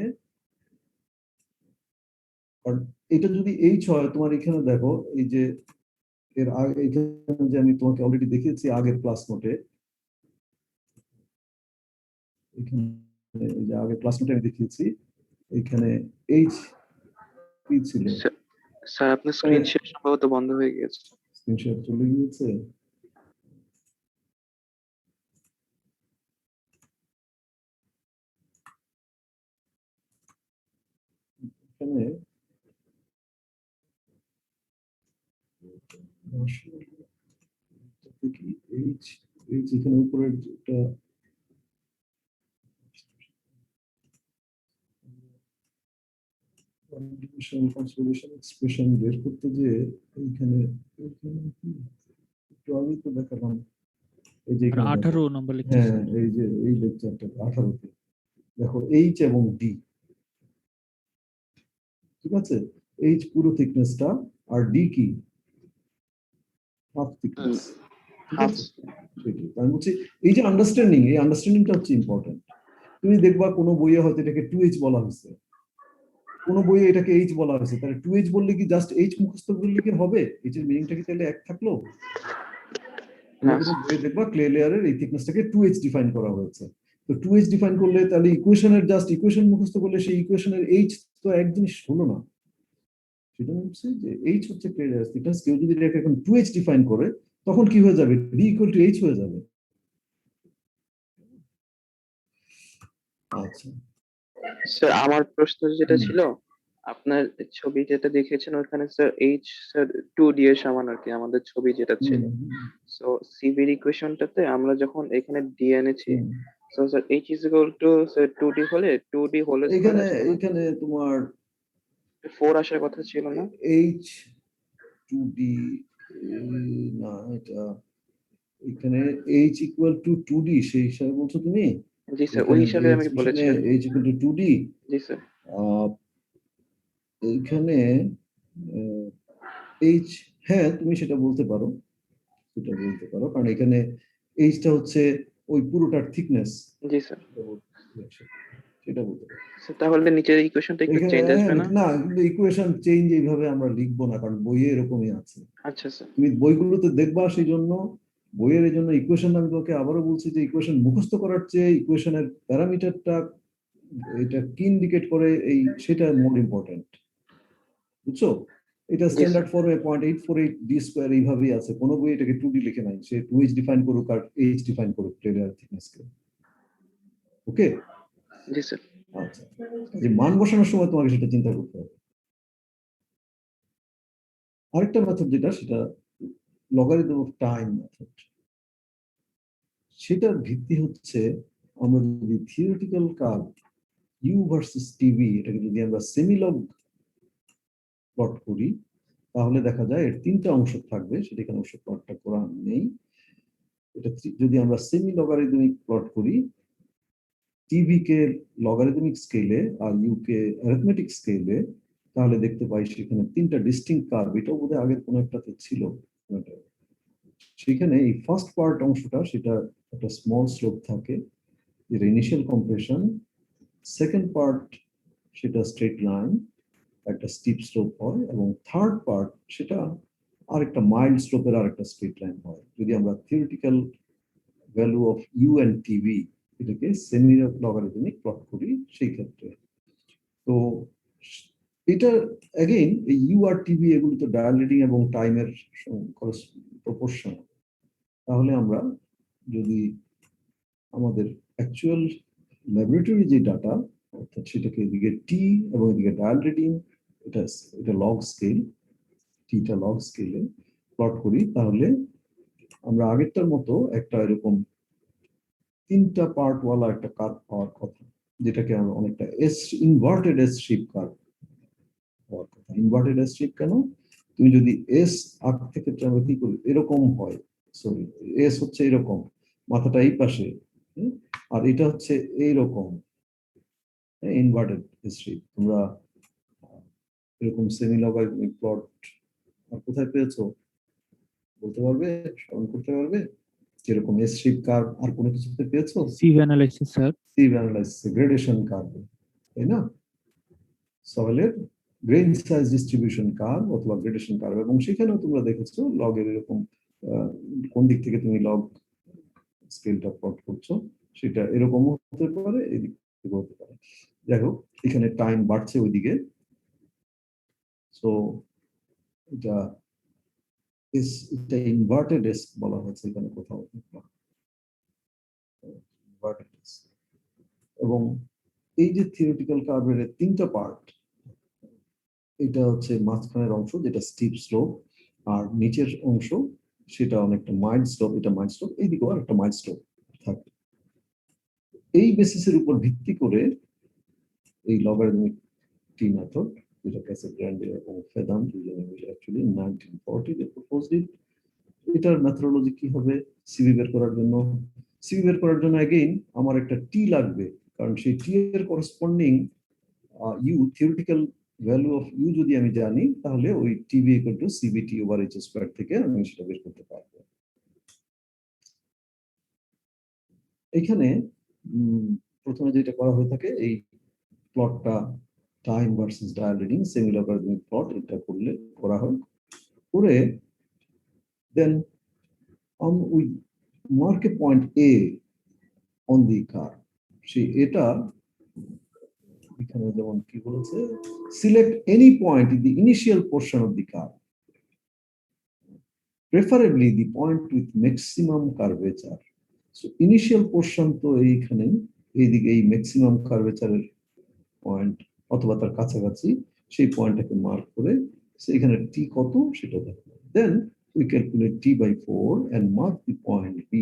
কারণ এটা যদি এইচ হয়, তোমার এখানে দেখো এই যে এর আগে এখানে যে আমি তোমাকে অলরেডি দেখিয়েছি আগের ক্লাস নোটে, এখানে এই যে আগের ক্লাস নোটে আমি দেখিয়েছি এখানে এইচ কি ছিল, স্যার আপনার স্ক্রিন শেয়ার সম্ভবত বন্ধ হয়ে গেছে। স্ক্রিন শেয়ার চলে গিয়েছে। এখানে কি এইচ এইচ এখানে উপরের যেটা কনসোলিডেশন এক্সপ্রেশন বের করতে যে এইখানে একটু আগেই তো দেখালাম, এই যে আর এখানে দেখো, 18 নম্বর লিখছে হ্যাঁ স্যার। এই যে এই লেকচারটা 18তে দেখো এইচ এবং ডি, ঠিক আছে, এইচ পুরো থিকনেসটা আর ডি কি হাফ থিকনেস, ঠিক হাফ। আছে। সেটাই আমি বলছি, এই যে আন্ডারস্ট্যান্ডিং, এই আন্ডারস্ট্যান্ডিংটা হচ্ছে ইম্পর্টেন্ট। তুমি দেখবা কোনো বইয়ে হয়তো এটাকে 2H বলা হয়েছে, কোনো বইয়ে এটাকে এইচ বলা হয়েছে, তাহলে 2H বললে কি জাস্ট এইচ মুখস্থ করলে কি হবে? এইচ এর মিনিংটা কি তাহলে এক থাকলো? না কোনো বইয়ে দেখবা ক্লে লেয়ারের এই থিকনেসটাকে 2H ডিফাইন করা হয়েছে। তো 2H ডিফাইন করলে তাহলে ইকুয়েশনের জাস্ট ইকুয়েশন মুখস্থ করলে সেই ইকুয়েশনের এইচ তো এক জিনিস হলো না। সেটা হচ্ছে যে এইচ হচ্ছে ক্লে লেয়ার থিকনেস, কেউ যদি এটাকে এখন 2H ডিফাইন করে তখন কি হয়ে যাবে? ডি ইকুয়াল টু এইচ হয়ে যাবে। আচ্ছা স্যার আমার প্রশ্ন যেটা হুম। ছিল, আপনার ছবি যেটা দেখেছেন ওখানে স্যার এইচ স্যার 2D এর সমান আর কি আমাদের ছবি যেটা ছিল। সো সিভির ইকুয়েশনটাতে আমরা যখন এখানে ডি এনেছি, so sir H is equal to sir 2D হলে 2D হোল স্কয়ার এখানে আসতো না? এখানে তোমার 4 আসার কথা ছিল না? এইচ টু ডি না, এটা এখানে এইচ ইকুয়াল টু 2D সেই হিসাবে বলছো তুমি? জি স্যার, ওই এখানে যে হিসাবে আমি বলেছি এক্সপ্রেশনে আর কি। H equal to 2D, G sir. এইখানে এইচ, হ্যাঁ তুমি সেটা বলতে পারো, সেটা বলতে পারো, কারণ এখানে এইচটা হচ্ছে ওই পুরোটার থিকনেস, জি স্যার। সেটা বলতে পারো। স্যার তাহলে নিচের ইকুয়েশনটা একটু এখানে চেঞ্জ আসবে না? না, কিন্তু ইকুয়েশন চেঞ্জ এইভাবে আমরা লিখবো না, কারণ বইয়ে এরকমই আছে। আচ্ছা স্যার। তুমি বইগুলোতে দেখবা, সেই জন্য বইয়ের এই জন্য ইকুয়েশন আমি তোকে আবারও বলছি যে ইকুয়েশন মুখস্থ করার চেয়ে ইকুয়েশনের প্যারামিটারটা এটা কি ইন্ডিকেট করে এই সেটা মোর ইম্পর্টেন্ট, বুঝছো? এটা জি স্যার। স্ট্যান্ডার্ড ফর্মে 0.848 ডি স্কয়ার এইভাবেই আছে, কোনো বই এটাকে 2D লিখে নাই, সে 2H ডিফাইন করুক আর এইচ ডিফাইন করুক প্লেয়ার থিকনেসকে। ওকে, জি স্যার। আচ্ছা, যে মান বসানোর সময় তোমাকে সেটা চিন্তা করতে হবে। আরেকটা মেথড যেটা, সেটা লগারিদম অফ টাইম মেথড। সেটার ভিত্তি হচ্ছে আমরা যদি theoretical curve U versus TV এটাকে যদি আমরা সেমিলগ প্লট করি, তাহলে দেখা যায় এর 3টা অংশ থাকবে, সেটা এখানে অবশ্য প্লটটা করা নেই। এটা যদি আমরা সেমি লগারিদমিক প্লট করি, টিভি কে লগারিদমিক স্কেলে আর ইউ কে অ্যারিথমেটিক স্কেলে, তাহলে দেখতে পাই সেখানে 3টা ডিস্টিংক্ট কার্ভ, এটাও বোধহয় আগের কোনো একটাতে ছিল। সেখানে এই ফার্স্ট পার্ট অংশটা সেটা একটা স্মল স্লোপ থাকে, যেটা ইনিশিয়াল কম্প্রেশন। সেকেন্ড পার্ট সেটা স্ট্রেট লাইন, একটা স্টিপ স্লোপ হয়, এবং থার্ড পার্ট সেটা আরেকটা মাইল্ড স্লোপের আরেকটা স্ট্রেট লাইন হয়, যদি আমরা theoretical value of U and TV এটাকে সেমি লগারিদমিক প্লট করি সেই ক্ষেত্রে। তো এটা অ্যাগেইন এই ইউ আর টিভি এগুলো তো ডায়াল রিডিং এবং টাইমের প্রপোর্শন। তাহলে আমরা যদি আমাদের অ্যাকচুয়াল ল্যাবরেটরি যে ডাটা, অর্থাৎ সেটাকে এদিকে টি এবং এদিকে ডায়াল রিডিং, এটা এটা লগ স্কেল, টিটা লগ স্কেলে প্লট করি, তাহলে আমরা আগেরটার মতো একটা এরকম 3টা পার্ট ওয়ালা একটা কার্ভ পাওয়ার কথা, যেটাকে আমরা অনেকটা S inverted S shape curve হওয়ার কথা। ইনভার্টেড এস শেপ কেন? তুমি যদি এস আঁকতে ক্ষেত্রে আমরা কি করি, এরকম হয়, সরি এস হচ্ছে এরকম, মাথাটা এই পাশে, আর এটা হচ্ছে এইরকম ইনভার্টেড এস শেপ। তোমরা এরকম সেমি লগারিদমিক প্লট আর কোথায় পেয়েছো বলতে পারবে, স্মরণ করতে পারবে? যেরকম এস শেপ কার্ভ আর কোনো কিছুতে পেয়েছো? Sieve analysis sir. Sieve analysis gradation curve, তাই না? সয়েলের গ্রেইন সাইজ ডিস্ট্রিবিউশন কার্ভ অথবা গ্রেডেশন কার্ভ, এবং সেখানেও তোমরা দেখেছো লগের এরকম কোন দিক থেকে তুমি লগ স্কেলটা প্লট করছো, সেটা এরকম হতে পারে, এদিক থেকে হতে পারে। যাই হোক, এখানে টাইম বাড়ছে ওইদিকে, সো এটা এটা ইনভার্টেড এস্ক বলা হয়েছে এখানে কোথাও, inverted disk। এবং এই যে থিওরিটিক্যাল কার্ভের তিনটা পার্ট, এটা হচ্ছে মাঝখানের অংশ যেটা স্টিপ স্লোপ, আর নিচের অংশ সেটা অনেকটা মাইল্ড স্লোপ, এটা মাইল্ড স্লোপ, এইদিকেও আর একটা মাইল্ড স্লোপ থাকে। এই বেসিসের উপর ভিত্তি করে এই লগারিদমিক টি মেথড, যেটা ক্যাসাগ্রান্ডে এবং ফেদান দুজনে মিলে অ্যাকচুয়ালি 1940 তে প্রপোজড ইট। এটার মেথডোলজি কি হবে সিভি বের করার জন্য? সিভি বের করার জন্য अगेन আমার একটা টি লাগবে, কারণ সেই টি এর corresponding U theoretical value of U যদি আমি জানি, তাহলে ওই TV equal to CBT over H square থেকে আমি সেটা বের করতে পারবো। এখানে প্রথমে যেটা করা হয়ে থাকে, এই প্লটটা time versus dial reading semi logarithmic plot, এটা করলে করা হয়, করে দেন we mark a point A on the curve। সেই এটা এখানে যেমন কি বলেছে, select any point in the initial portion of the curve, preferably the point with maximum curvature। So initial portion তো এইখানে, এইদিকে এই ম্যাক্সিমাম কার্ভেচারের পয়েন্ট অথবা তার কাছাকাছি, সেই পয়েন্টটাকে মার্ক করে সেইখানে টি কত সেটা দেখো। দেন we calculate t by 4 and mark the point B।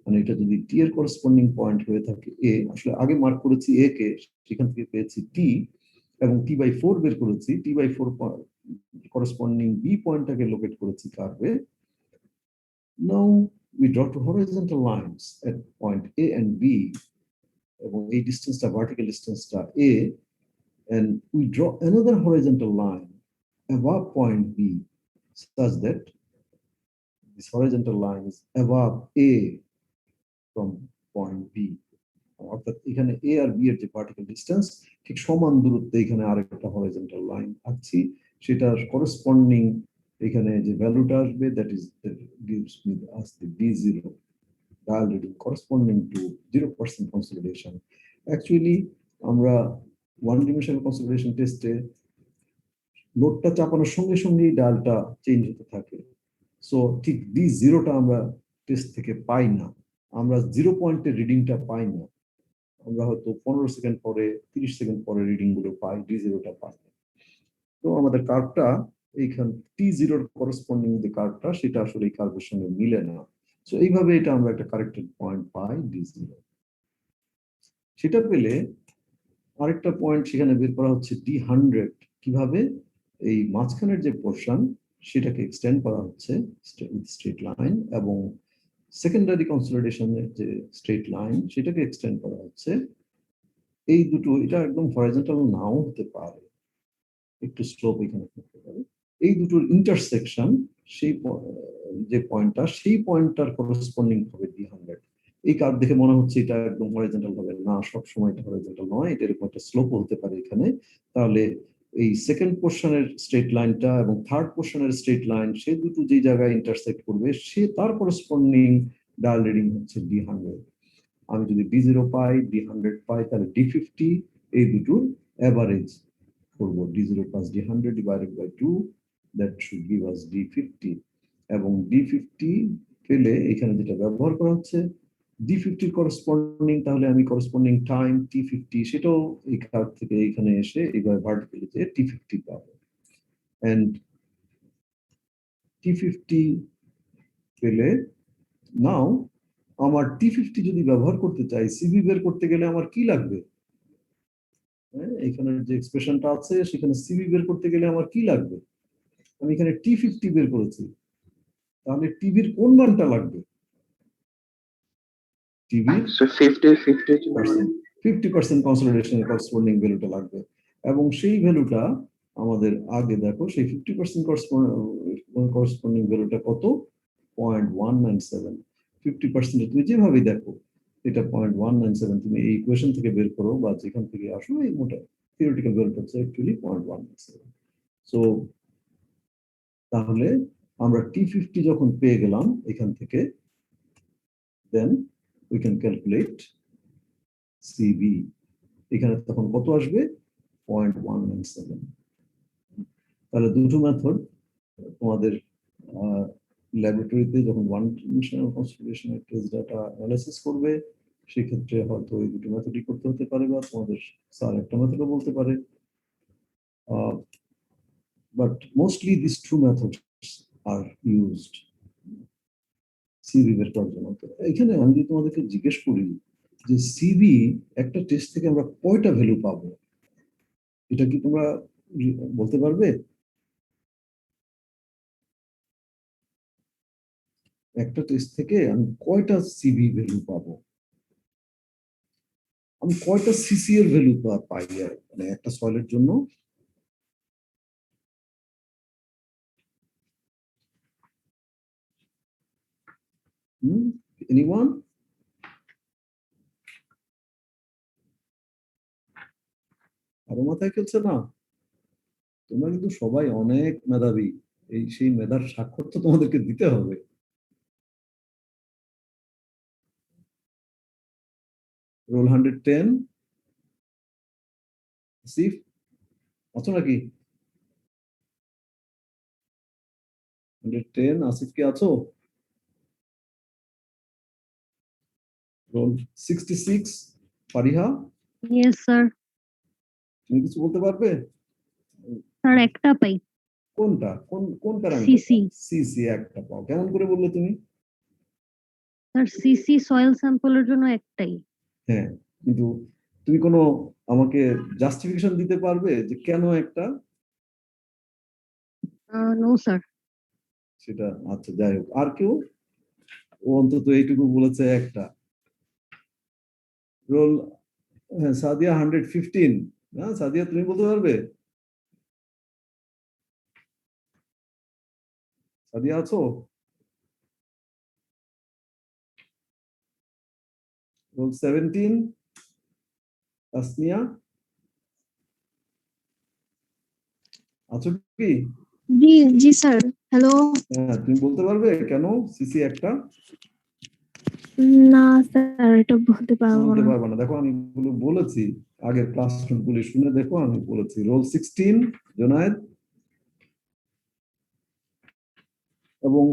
মানে এটা যদি টি এর করসপন্ডিং পয়েন্ট হয়ে থাকে এ, আসলে আগে মার্ক করেছি এ কে, সেখান থেকে পেয়েছি টি, এবং টি বাই 4 বের করেছি, টি বাই 4 করসপন্ডিং বি পয়েন্টটাকে লোকেট করেছি কার্ভে। নাও we draw two horizontal lines at point A and B, এবং এই ডিসটেন্সটা vertical ডিসটেন্সটা A, and we draw another horizontal line above point B such that this horizontal line is above A from point B। অর্থাৎ এখানে A R B এর যে vertical distance ঠিক সমান দূরত্বে এখানে আরেকটা হরাইজন্টাল লাইন আঁকছি, সেটার করসপন্ডিং এখানে যে ভ্যালুটা আসবে, that is gives me as the D0 dial reading corresponding to 0% consolidation। Actually আমরা ওয়ান ডিমেনশনাল কনসলিডেশন টেস্টে লোডটা চাপানোর সঙ্গে সঙ্গেই ডায়ালটা চেঞ্জ হতে থাকে, সো ঠিক D0টা আমরা টেস্ট থেকে পাই না, আমরা 0 পয়েন্টের রিডিংটা পাই না, আমরা হয়তো 15 সেকেন্ড পরে 30 সেকেন্ড পরে রিডিং গুলো পাই, D0টা পাই না। তো আমাদের কার্ভটা এইখান T0 এর করসপন্ডিং যে কার্ভটা, সেটা আসলে এই কার্ভের সঙ্গে মিলে না, সো এইভাবে এটা আমরা একটা কারেক্টেড পয়েন্ট পাই D0। সেটা পেলে আরেকটা পয়েন্ট সেখানে বের করা হচ্ছে D100। কিভাবে? এই মাঝখানের যে পোরশন সেটাকে এক্সটেন্ড করা হচ্ছে স্ট্রেট লাইন, এবং সেকেন্ডারি কনসলিডেশনের যে স্ট্রেট লাইন সেটাকে এক্সটেন্ড করা হচ্ছে। এই দুটো, এটা একদম হরাইজন্টাল নাও হতে পারে, একটু স্লোপ এখানে থাকতে পারে, এই দুটোর ইন্টারসেকশন সেই যে পয়েন্টটা, সেই পয়েন্টটার করসপন্ডিং হবে D100। এই কার্ভ দেখে মনে হচ্ছে এটা একদম হরাইজন্টাল হবে না, সব সময় এটা হরাইজন্টাল নয়, এটা এরকম একটা স্লোপ হতে পারে এখানে। তাহলে এই সেকেন্ড পোরশনের স্ট্রেট লাইনটা এবং থার্ড পোরশনের স্ট্রেট লাইন, সে দুটো যে জায়গায় ইন্টারসেক্ট করবে, সে তার করসপন্ডিং ডায়াল রিডিং হচ্ছে D100। আমি যদি D0 পাই, D100 পাই, তাহলে D50 এই দুটোর এভারেজ করব, D0 plus D100 divided by 2, that should give us D50। এবং D50 পেলে এখানে যেটা ব্যবহার করা হচ্ছে D50 করসপন্ডিং, তাহলে আমি করসপন্ডিং টাইম T50 সেটাও এই কার্ভ থেকে এখানে এসে এইভাবে ভার্টিক্যালি যে T50 পাবো। এন্ড T50 পেলে নাও আমার T50 যদি ব্যবহার করতে চাই, সিভি বের করতে গেলে আমার কি লাগবে? এখানে যে এক্সপ্রেশনটা আছে সেখানে সিভি বের করতে গেলে আমার কি লাগবে? আমি এখানে T50 বের করেছি, তাহলে টিভির কোন মানটা লাগবে? টিভির 50% কনসলিডেশনের করসপন্ডিং ভ্যালুটা লাগবে, এবং সেই ভ্যালুটা আমাদের আগে দেখো সেই 50% করসপন্ডিং ভ্যালুটা কত, 0.197। 50% তুমি যেভাবে দেখো এটা 0.197, তুমি এই ইকুয়েশন থেকে বের করো বা যেখান থেকে আসো, এই মোটা থিওরিটিক্যাল ভ্যালুটা হচ্ছে অ্যাকচুয়ালি 0.197। সো তাহলে আমরা T50 যখন পেয়ে গেলাম এখান থেকে, then we can calculate CV। এখানে তখন কত আসবে, 0.197। তাহলে দুটো মেথড তোমাদের ল্যাবরেটরিতে যখন ওয়ান ডাইমেনশনাল কনস্টিটিউশনের টেস্ট ডাটা অ্যানালাইসিস করবে, সেক্ষেত্রে হয়তো এই দুটো মেথডই করতে হতে পারে, বা তোমাদের স্যার একটা মেথডও বলতে পারে। But mostly this two methods are used CV বের করার জন্য। তো এখানে আমি যদি তোমাদেরকে জিজ্ঞেস করি যে সিভি একটা টেস্ট থেকে আমরা কয়টা ভ্যালু পাবো, এটা কি তোমরা বলতে পারবে? একটা টেস্ট থেকে আমি কয়টা সিভি ভ্যালু পাবো, আমি কয়টা সিসি এর ভ্যালু পাই মানে একটা সয়েলের জন্য? এনিওয়ান? আরো মাথায় খেলছে না? তোমরা কিন্তু সবাই অনেক মেধাবী, এই সেই মেধার স্বাক্ষর তো তোমাদেরকে দিতে হবে। রোল 110 আসিফ আছো নাকি? 110 আসিফ কি আছো? Roll 66 Fariha, yes sir. তুমি কিছু বলতে পারবে? স্যার একটা পাই। কোনটা, কোন কোন প্যারামিটার? সিসি। সিসি একটা পাও, কেমন করে বললে তুমি? স্যার সিসি সয়েল স্যাম্পলের জন্য একটাই। হ্যাঁ, কিন্তু তুমি কোনো আমাকে জাস্টিফিকেশন দিতে পারবে যে কেন একটা? No sir. সেটা আচ্ছা, যাই হোক। আর কেউ? ও অন্তত এইটুকু বলেছে একটা। রোল, হ্যাঁ, সাদিয়া 115। হ্যাঁ সাদিয়া, তুমি বলতে পারবে? সাদিয়া আছো? রোল 17 তাসনিয়া আছো কি? জি জি স্যার। হ্যালো। হ্যাঁ, তুমি বলতে পারবে কেন সিসি একটা? না স্যার, এটা বলতে পারবো বলতে না। পারবে না? দেখো আমি এগুলো বলেছি, আগের ক্লাস গুলি শুনে দেখো, আমি বলেছি। রোল 16 জোনায়েদ। এবং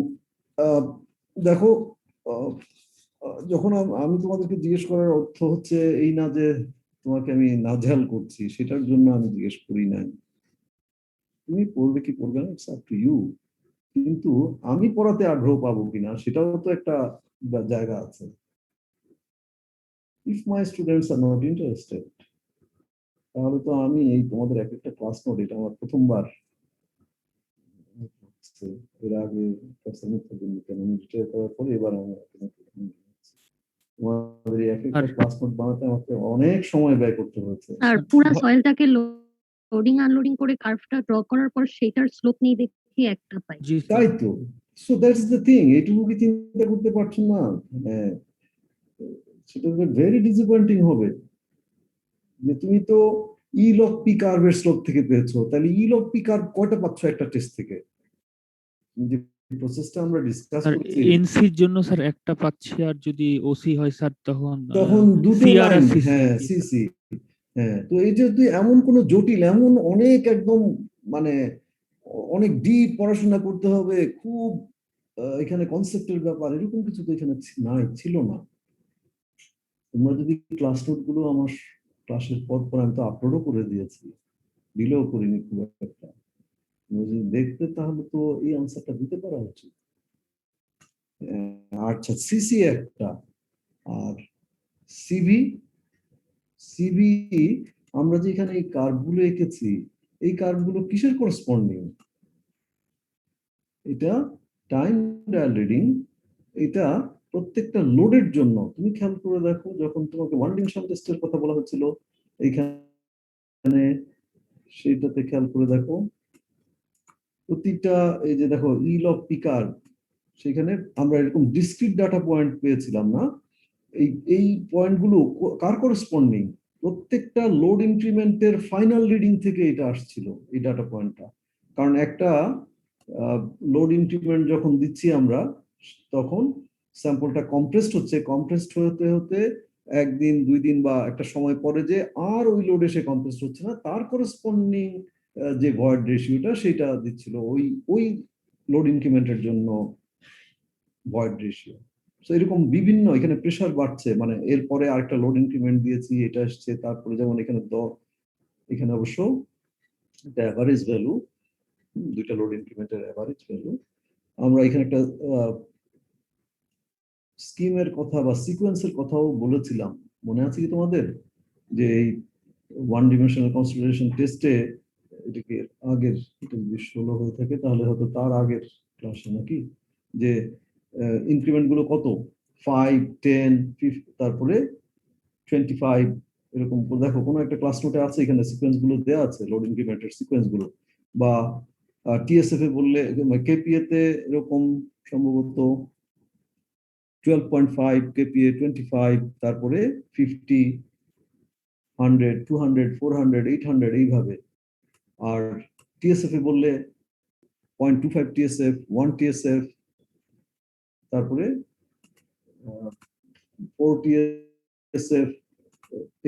দেখো, আহ, যখন আমি তোমাদেরকে জিজ্ঞেস করার অর্থ হচ্ছে এই না যে তোমাকে আমি নাজেহাল করছি, সেটার জন্য আমি জিজ্ঞেস করি নাই। তুমি পড়বে কি পড়বে না, ইটস আপ টু ইউ। কিন্তু আমি পড়াতে আগ্রহ পাবো কিনা সেটাও তো একটা জায়গা আছে। If my students are not interested, তাহলে তো আমি এই তোমাদের এক একটা ক্লাস নোট, এটা আমার প্রথমবার হচ্ছে। এর আগে রিটায়ার করার পরে এবার আমি তোমাদের এই এক একটা আর ক্লাস নোট বানাতে আমাকে অনেক সময় ব্যয় করতে হয়েছে। স্যার পুরো সয়েলটাকে লোডিং আনলোডিং করে কার্ভটা ড্র করার পর সেটার স্লোপ নিয়ে দেখি একটা পাই। জি স্যার। তাই তো, সো দ্যাটস দ্য থিং। এইটুকু কি চিন্তা করতে পারছো না? মানে সেটা ভেরি ডিসঅ্যাপয়েন্টিং হবে যে তুমি তো ই লগ পি কার্ভের স্লোপ থেকে পেয়েছো, তাহলে ই লগ পি কার্ভ কয়টা পাচ্ছ একটা টেস্ট থেকে? যে প্রসেসটা আমরা ডিসকাস স্যার করেছি, এনসির জন্য স্যার একটা পাচ্ছি, আর যদি ওসি হয় স্যার তখন তখন দুটো সিআর আর লাইন। সিসি। হ্যাঁ, সিসি। হ্যাঁ, তো এই যে তুই এমন কোন জটিল, এমন অনেক একদম মানে অনেক ডিপ পড়াশোনা করতে হবে, খুব এখানে কনসেপ্টের ব্যাপার, এরকম কিছু তো এখানে নাই, ছিল না। তোমরা যদি ক্লাস নোট গুলো আমার ক্লাসের পর পর, আমি তো আপলোডও করে দিয়েছি, ডিলেও করিনি খুব একটা, তোমরা যদি দেখতে তাহলে তো এই আনসারটা দিতে পারা উচিত। আচ্ছা, সিসি একটা, আর সিভি। সিভি, আমরা যে এখানে এই কার্ভগুলো এঁকেছি, এই কার্ভগুলো কিসের করসপন্ডিং? এটা টাইম ডায়াল রিডিং। এটা প্রত্যেকটা লোডের জন্য। তুমি খেয়াল করে দেখো, যখন তোমাকে ওয়ান ডিমেনশনাল টেস্টের কথা বলা হচ্ছিল, এইখানে সেইটাতে খেয়াল করে দেখো প্রতিটা এই যে দেখো ই লগ পিকার, সেখানে আমরা এরকম ডিসক্রিট ডাটা পয়েন্ট পেয়েছিলাম না, এই এই পয়েন্টগুলো কার করেসপন্ডিং, প্রত্যেকটা লোড ইনক্রিমেন্টের ফাইনাল রিডিং থেকে এটা আসছিল এই ডাটা পয়েন্টটা। কারণ একটা লোড ইনক্রিমেন্ট যখন দিচ্ছি আমরা, তখন স্যাম্পলটা কম্প্রেসড হচ্ছে, কম্প্রেসড হতে হতে একদিন 2 দিন বা একটা সময় পরে যে আর ওই লোড এসে কম্প্রেসড হচ্ছে না, তার করেসপন্ডিং যে ভয়েড রেশিওটা সেটা দিচ্ছিল ওই ওই লোড ইনক্রিমেন্টের জন্য ভয়েড রেশিও। তো এরকম বিভিন্ন, এখানে প্রেসার বাড়ছে, মানে এরপরে আরেকটা লোড ইনক্রিমেন্ট দিয়েছি, এটা আসছে, তারপরে যেমন এখানে এখানে অবশ্য অ্যাভারেজ ভ্যালু, দুইটা লোড ইনক্রিমেন্টের অ্যাভারেজ ভ্যালু। আমরা এখানে একটা স্কিমের কথা বা সিকোয়েন্সের কথাও বলেছিলাম, মনে আছে কি তোমাদের? যে এই ওয়ান ডিমেনশনাল কনসিডারেশন টেস্টে, এটাকে আগের, এটা যদি 16 হয়ে থাকে তাহলে হয়তো তার আগের ক্লাসে নাকি, যে ইনক্রিমেন্ট গুলো কত 5, 10, 50, তারপরে 25 এরকম দেখো কোনো একটা ক্লাস নোটে আছে, এখানে সিকোয়েন্স গুলো দেওয়া আছে, লোড ইনক্রিমেন্টের সিকোয়েন্স গুলো। বা টিএসএফ এ বললে, কেপিএ তে এরকম সম্ভবত 12.5, কেপিএ 25, তারপরে 50, 100, 200, 400, 800 এইভাবে। আর টিএসএফ এ বললে 0.25 টিএসএফ, 1 টিএসএফ, তারপরে 4 টিএসএফ,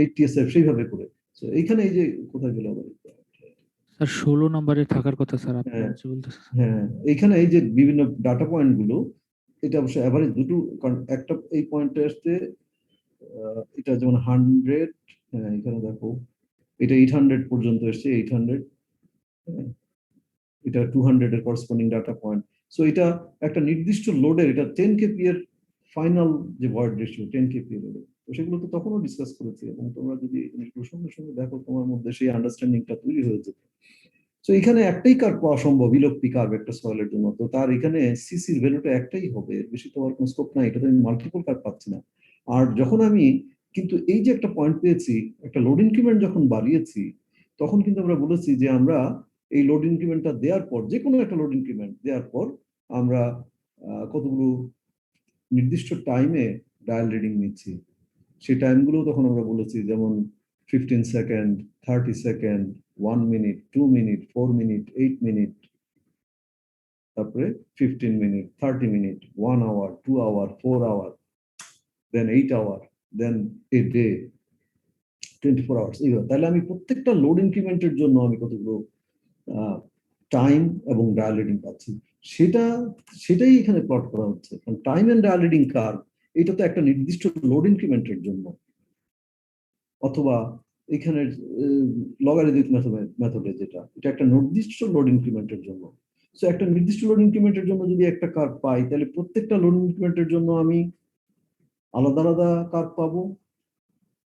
8 টিএসএফ, সেইভাবে করে। তো এইখানে এই যে কোথায় গেল আবার, স্যার 16 নম্বরে থাকার কথা স্যার, আপনি হ্যাঁ হচ্ছে বলতেছেন। হ্যাঁ, এইখানে এই যে বিভিন্ন ডাটা পয়েন্ট গুলো, এটা অবশ্য অ্যাভারেজ দুটো, কারণ একটা এই পয়েন্টে আসতে এটা যেমন 100, হ্যাঁ এখানে দেখো এটা 800 পর্যন্ত এসছে, 800, এটা 200 এর করেসপন্ডিং ডাটা পয়েন্ট। সো এটা একটা নির্দিষ্ট লোডের, এটা 10 কেপি এর ফাইনাল যে ভয়েড রেশিও 10 কেপি এর, তো সেগুলো তো তখনও ডিসকাস করেছি, এবং তোমরা যদি এই জিনিসগুলো সঙ্গে সঙ্গে দেখো, তোমার মধ্যে সেই আন্ডারস্ট্যান্ডিংটা তৈরি হয়ে যেত। তো এখানে একটাই কার্ভ পাওয়া সম্ভব, ইলপ্টি কার্ভ একটা সয়েলের জন্য, তো তার এখানে সিসির ভ্যালুটা একটাই হবে, বেশি তো আর কোনো স্কোপ নাই, এটা তো আমি মাল্টিপল কার্ভ পাচ্ছি না। আর যখন আমি কিন্তু এই যে একটা পয়েন্ট পেয়েছি, একটা লোড ইনক্রিমেন্ট যখন বাড়িয়েছি, তখন কিন্তু আমরা বলেছি যে আমরা এই লোড ইনক্রিমেন্টটা দেওয়ার পর, যে কোনো একটা লোড ইনক্রিমেন্ট দেওয়ার পর আমরা কতগুলো নির্দিষ্ট টাইমে ডায়াল রিডিং নিচ্ছি। সেই টাইমগুলো তখন আমরা বলেছি, যেমন 15 second, 30 second, 1 minute, 2 minute, 4 minute, 8 minute, তারপরে 15 minute, 30 minute, 1 hour, 2 hour, 4 hour, then 8 hour, then a day, 24 hours, এইভাবে। তাহলে আমি প্রত্যেকটা লোড ইনক্রিমেন্টের জন্য আমি কতগুলো টাইম এবং ডায়াল রিডিং পাচ্ছি, সেটাই এখানে প্লট করা হচ্ছে। কারণ time and dial reading curve, এটা তো একটা নির্দিষ্ট লোড ইনক্রিমেন্টের জন্য, অথবা এখানে লগারিদমিক মেথডে যেটা, এটা একটা নির্দিষ্ট লোড ইনক্রিমেন্টের জন্য। সো একটা নির্দিষ্ট লোড ইনক্রিমেন্টের জন্য যদি একটা কার্ভ পাই, তাহলে প্রত্যেকটা লোড ইনক্রিমেন্টের জন্য আমি আলাদা আলাদা কার্ভ পাবো,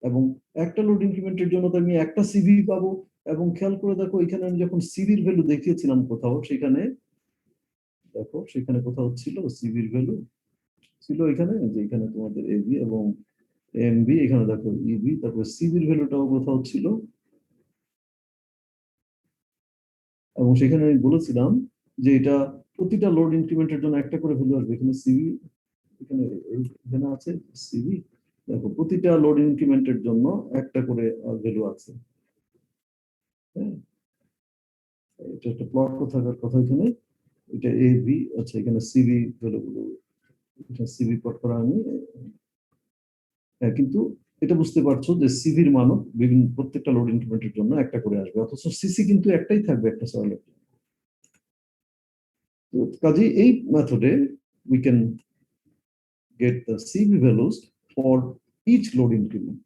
এবং একটা লোড ইনক্রিমেন্টের জন্য তো আমি একটা সিভি পাবো। এবং খেয়াল করে দেখো, এখানে আমি যখন সিভির ভ্যালু দেখিয়েছিলাম কোথাও, সেখানে দেখো সেখানে কোথাও ছিল সিভির ভ্যালু, ছিল এখানে, যে এখানে তোমাদের এবি এবং এমবি, এখানে দেখো ইবি, তারপর সিভির ভ্যালুটাও কোথাও ছিল, এবং সেখানে আমি বলেছিলাম যে এটা প্রতিটা লোড ইনক্রিমেন্টের জন্য একটা করে ভ্যালু আসবে। এখানে সিভি, এখানে এখানে আছে সিভি, দেখো প্রতিটা লোড ইনক্রিমেন্টের জন্য একটা করে ভ্যালু আছে। হ্যাঁ, এটা একটা প্লট থাকার কথা এখানে, এটা এ বি, আচ্ছা এখানে সিভি ভ্যালুগুলো, এটা সিভি প্লট করা আমি। হ্যাঁ, কিন্তু এটা বুঝতে পারছো যে সিভির মানও বিভিন্ন প্রত্যেকটা লোড ইনক্রিমেন্টের জন্য একটা করে আসবে, অথচ সিসি কিন্তু একটাই থাকবে একটা সয়েলের। তো কাজেই এই মেথডে we can get the CV values for each load increment.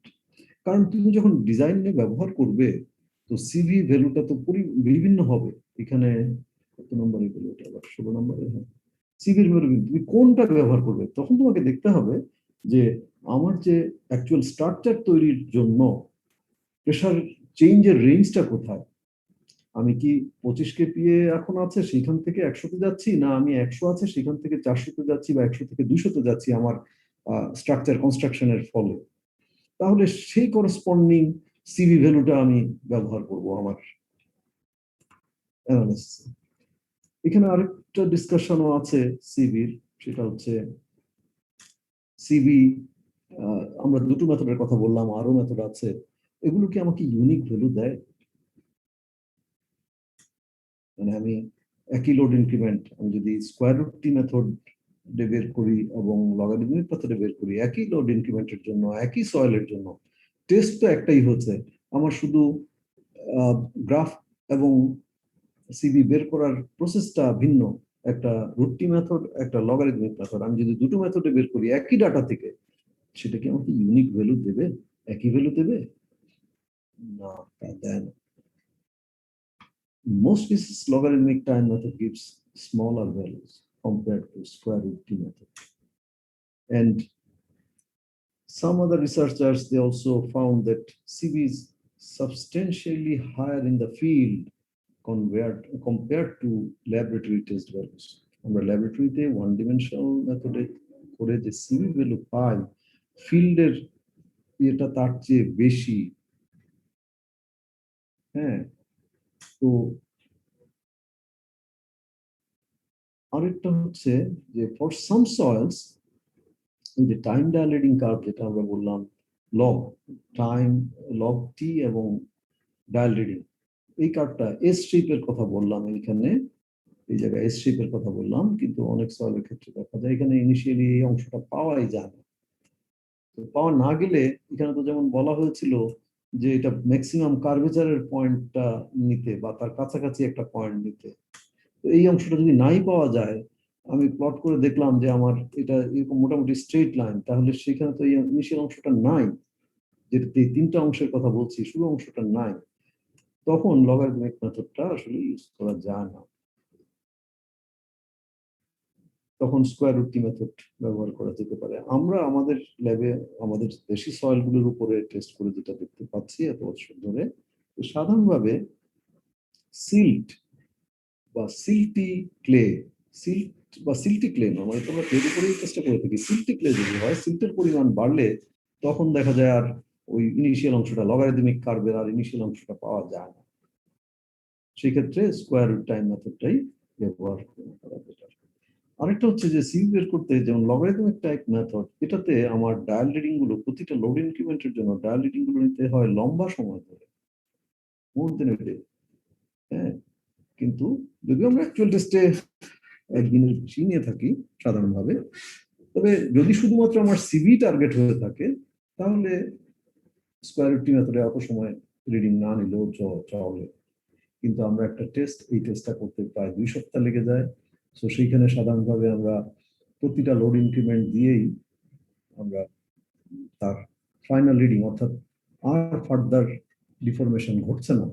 কারণ তুমি যখন ডিজাইনে ব্যবহার করবে, তো সিভি ভ্যালুটা তো বিভিন্ন হবে। এখানে কত নম্বরে গেল, এটা আবার 16 নম্বরে। হ্যাঁ, সিভির ভ্যালু তুমি কোনটা ব্যবহার করবে, তখন তোমাকে দেখতে হবে যে আমার যে অ্যাকচুয়াল স্ট্রাকচার তৈরির জন্য প্রেশার চেঞ্জের রেঞ্জটা কোথায়। আমি কি 25 কেপিএ এখন আছে, সেখান থেকে 100-তে যাচ্ছি, না আমি 100 আছে সেখান থেকে 400-তে যাচ্ছি, বা 100 থেকে 200-তে যাচ্ছি আমার স্ট্রাকচার কনস্ট্রাকশনের ফলে। তাহলে সেই করেসপন্ডিং সিভি ভ্যালুটা আমি ব্যবহার করব আমার অ্যানালিসিস। এখানে আরেকটা ডিসকাশনও আছে সিবির, সেটা হচ্ছে সিবি আমরা দুটো মেথডের কথা বললাম, আরো মেথড আছে, এগুলো কি আমাকে ইউনিক ভ্যালু দেয়? মানে আমি একই লোড ইনক্রিমেন্ট আমি যদি স্কোয়ার রুট টি মেথড বের করি এবং লগারিদমিক মেথডে বের করি, একই লোড ইনক্রিমেন্টের জন্য, একই সয়েলের জন্য, টেস্ট তো একটাই হচ্ছে, আমার শুধু গ্রাফ এবং সিবি বের করার প্রসেসটা ভিন্ন। একটা রুটটি মেথড, একটা লগারিদমিক মেথড, আমি যদি দুটো মেথডে বের করি একই ডাটা থেকে, সেটা কি আমাকে ইউনিক ভ্যালু দেবে? একই ভ্যালু দেবে না, তা দেয় না। Most cases, logarithmic time method gives smaller values compared to square root t method. And some other researchers, they also found that CB is substantially higher in the field compared to laboratory test values. আমরা ল্যাবরেটরিতে one dimensional মেথডে করে যে CB value পাই, ফিল্ডের এটা তার চেয়ে বেশি। হ্যাঁ, তো আরেকটা হচ্ছে যে ফর সাম সয়েলস, যে টাইম ডায়ালেটিং কার্ভ যেটা আমরা বললাম, লগ টাইম, লগ টি এবং ডায়ালেটিং, এই কার্ভটা এস শেপের কথা বললাম এখানে, এই জায়গায় এস শেপের কথা বললাম, কিন্তু অনেক সয়েলের ক্ষেত্রে দেখা যায় এখানে ইনিশিয়ালি এই অংশটা পাওয়াই যায় না। তো পাওয়া না গেলে এখানে তো যেমন বলা হয়েছিল যে এটা ম্যাক্সিমাম কার্ভেচারের পয়েন্টটা নিতে বা তার কাছাকাছি একটা পয়েন্ট নিতে, তো এই অংশটা যদি নাই পাওয়া যায়, আমি প্লট করে দেখলাম যে আমার এটা এরকম মোটামুটি স্ট্রেট লাইন, তাহলে সেখানে তো এই ইনিশিয়াল অংশটা নাই, যেটা এই তিনটা অংশের কথা বলছি, শুরু অংশটা নাই, তখন লগারিদমিক মেথডটা আসলে ইউজ করা যায় না, তখন স্কোয়ার রুট টি মেথড ব্যবহার করা যেতে পারে। আমরা আমাদের ল্যাবে আমাদের দেশি সয়েলগুলোর উপরে টেস্ট করে যেটা দেখতে পাচ্ছি এত বছর ধরে, সাধারণভাবে সিল্ট বা সিল্টি ক্লে, সিল্ট বা সিল্টি ক্লে নয়, মানে তোমরা ক্লের উপরেই চেষ্টা করে থাকি, সিল্টি ক্লে যদি হয়, সিল্টের পরিমাণ বাড়লে তখন দেখা যায় আর ওই ইনিশিয়াল অংশটা, লগারিদমিক কার্ভের আর ইনিশিয়াল অংশটা পাওয়া যায় না, সেক্ষেত্রে স্কোয়ার রুট টাইম মেথডটাই ব্যবহার করা বেটার। আরেকটা হচ্ছে যে সিবি বের করতে, যেমন লগারিদমিক টাইপ মেথড, এটাতে আমার ডায়াল রিডিং গুলো, প্রতিটা লোড ইনক্রিমেন্টের জন্য ডায়াল রিডিং গুলো নিতে হয় লম্বা সময় ধরে, মোর দেন এ ডে। হ্যাঁ, কিন্তু যদি আমরা অ্যাকচুয়াল টেস্টে একদিনের বেশি নিয়ে থাকি সাধারণভাবে, তবে যদি শুধুমাত্র আমার সিবি টার্গেট হয়ে থাকে, তাহলে স্কোয়ার রুট টি মেথডে অত সময় রিডিং না নিলেও চলে। কিন্তু আমরা একটা টেস্ট, এই টেস্টটা করতে প্রায় 2 সপ্তাহ লেগে যায়। তো সেইখানে সাধারণভাবে আমরা প্রতিটা লোড ইনক্রিমেন্ট দিয়েই আমরা তার ফাইনাল রিডিং, অর্থাৎ আর ফার্দার ডিফরমেশন ঘটছে না,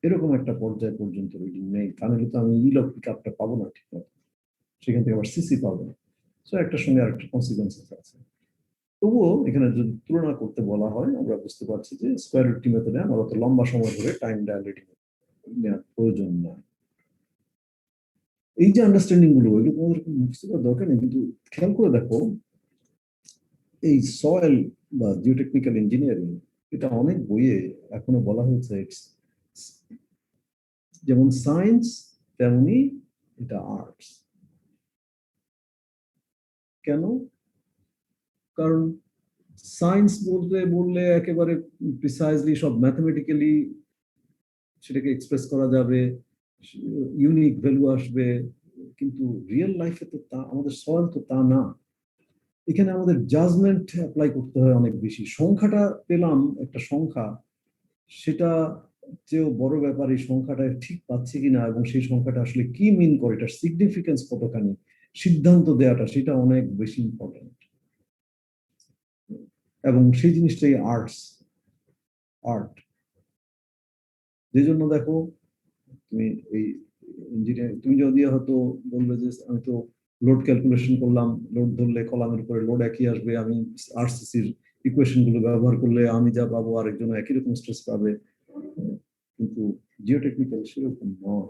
এরকম একটা পর্যায় পর্যন্ত রিডিং নেই, তাহলে তো আমি ইলগ পিকআপটা পাবো না ঠিক মতো, সেখান থেকে আবার সিসি পাবো না। সো একটার সঙ্গে আরেকটা কনসিকুয়েন্সেস আছে। তবুও এখানে যদি তুলনা করতে বলা হয়, আমরা বুঝতে পারছি যে স্কোয়ার রুট টি মেথডে আমার অত লম্বা সময় ধরে টাইম ডায়ালেটিং নেওয়ার প্রয়োজন না। এই যে আন্ডারস্ট্যান্ডিং গুলো, এগুলো তোমাদের মুখস্থ করার দরকার নেই, কিন্তু খেয়াল করে দেখো, এই সয়েল বা জিওটেকনিক্যাল ইঞ্জিনিয়ারিং, এটা অনেক বইয়ে এখনো বলা হয়েছে যেমন সায়েন্স তেমনি এটা আর্টস। কেন? কারণ সায়েন্স বললে একেবারে প্রিসাইজলি সব ম্যাথমেটিক্যালি সেটাকে এক্সপ্রেস করা যাবে, ইউনিক ভ্যালু আসবে, কিন্তু রিয়েল লাইফে তো তা, আমাদের সয়েল তো তা না। এখানে আমাদের জাজমেন্ট অ্যাপ্লাই করতে হয় অনেক বেশি। সংখ্যাটা পেলাম একটা সংখ্যা, সেটা চেয়েও বড় ব্যাপার এই সংখ্যাটা ঠিক পাচ্ছি কিনা এবং সেই সংখ্যাটা আসলে কি মিন করে, এটার সিগনিফিকেন্স কতখানি, সিদ্ধান্ত দেওয়াটা সেটা অনেক বেশি ইম্পর্টেন্ট, এবং সেই জিনিসটাই আর্ট। যে জন্য দেখো, তুমি এই ইঞ্জিনিয়ার, তুমি যদি হয়তো বলবে যে আমি তো লোড ক্যালকুলেশন করলাম, লোড ধরলে কলামের উপরে লোড একই আসবে, আমি আরসিসির ইকুয়েশন গুলো ব্যবহার করলে আমি যা পাবো আরেকজন একই রকম স্ট্রেস পাবে, কিন্তু জিওটেকনিক্যাল সেরকম নয়।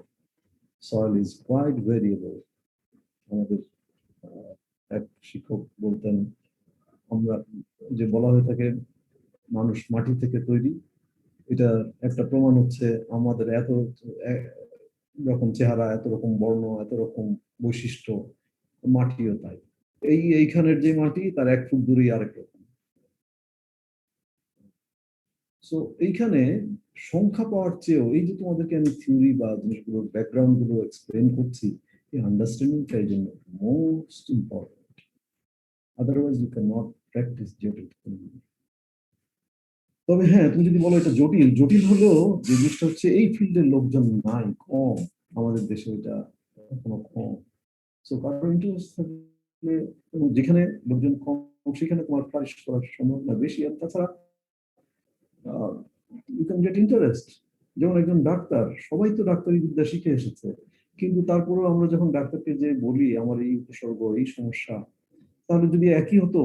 Soil is quite variable. আমাদের এক শিক্ষক বলতেন, আমরা যে বলা হয়ে থাকে মানুষ মাটি থেকে তৈরি, এটা একটা প্রমাণ হচ্ছে আমাদের এত রকম চেহারা, এত রকম বর্ণ, এত রকম বৈশিষ্ট্য, মাটিও তাই। এইখানের যে মাটি তার 1 ফুট দূরেই আরেক রকম। সো এইখানে সংখ্যা পাওয়ার চেয়েও এই যে তোমাদেরকে আমি থিওরি বা জিনিসগুলোর ব্যাকগ্রাউন্ড গুলো এক্সপ্লেন করছি, এই আন্ডারস্ট্যান্ডিংটা এই জন্য most important. Otherwise you can not practise জটিল। তবে হ্যাঁ, তুমি যদি বলো এটা জটিল, জটিল হলেও যে জিনিসটা হচ্ছে এই ফিল্ডের লোকজন নাই, কম আমাদের দেশে, এটা এখনো কম। সো কারণ ইন্টারেস্ট থাকলে এবং যেখানে লোকজন কম সেখানে তোমার পারিশ করার সম্ভাবনা বেশি। আর তাছাড়া ইউ ক্যান গেট ইন্টারেস্ট। যেমন একজন ডাক্তার, সবাই তো ডাক্তারি বিদ্যা শিখে এসেছে, কিন্তু তারপরেও আমরা যখন ডাক্তারকে যে বলি আমার এই উপসর্গ, এই সমস্যা, তাহলে যদি একই হতো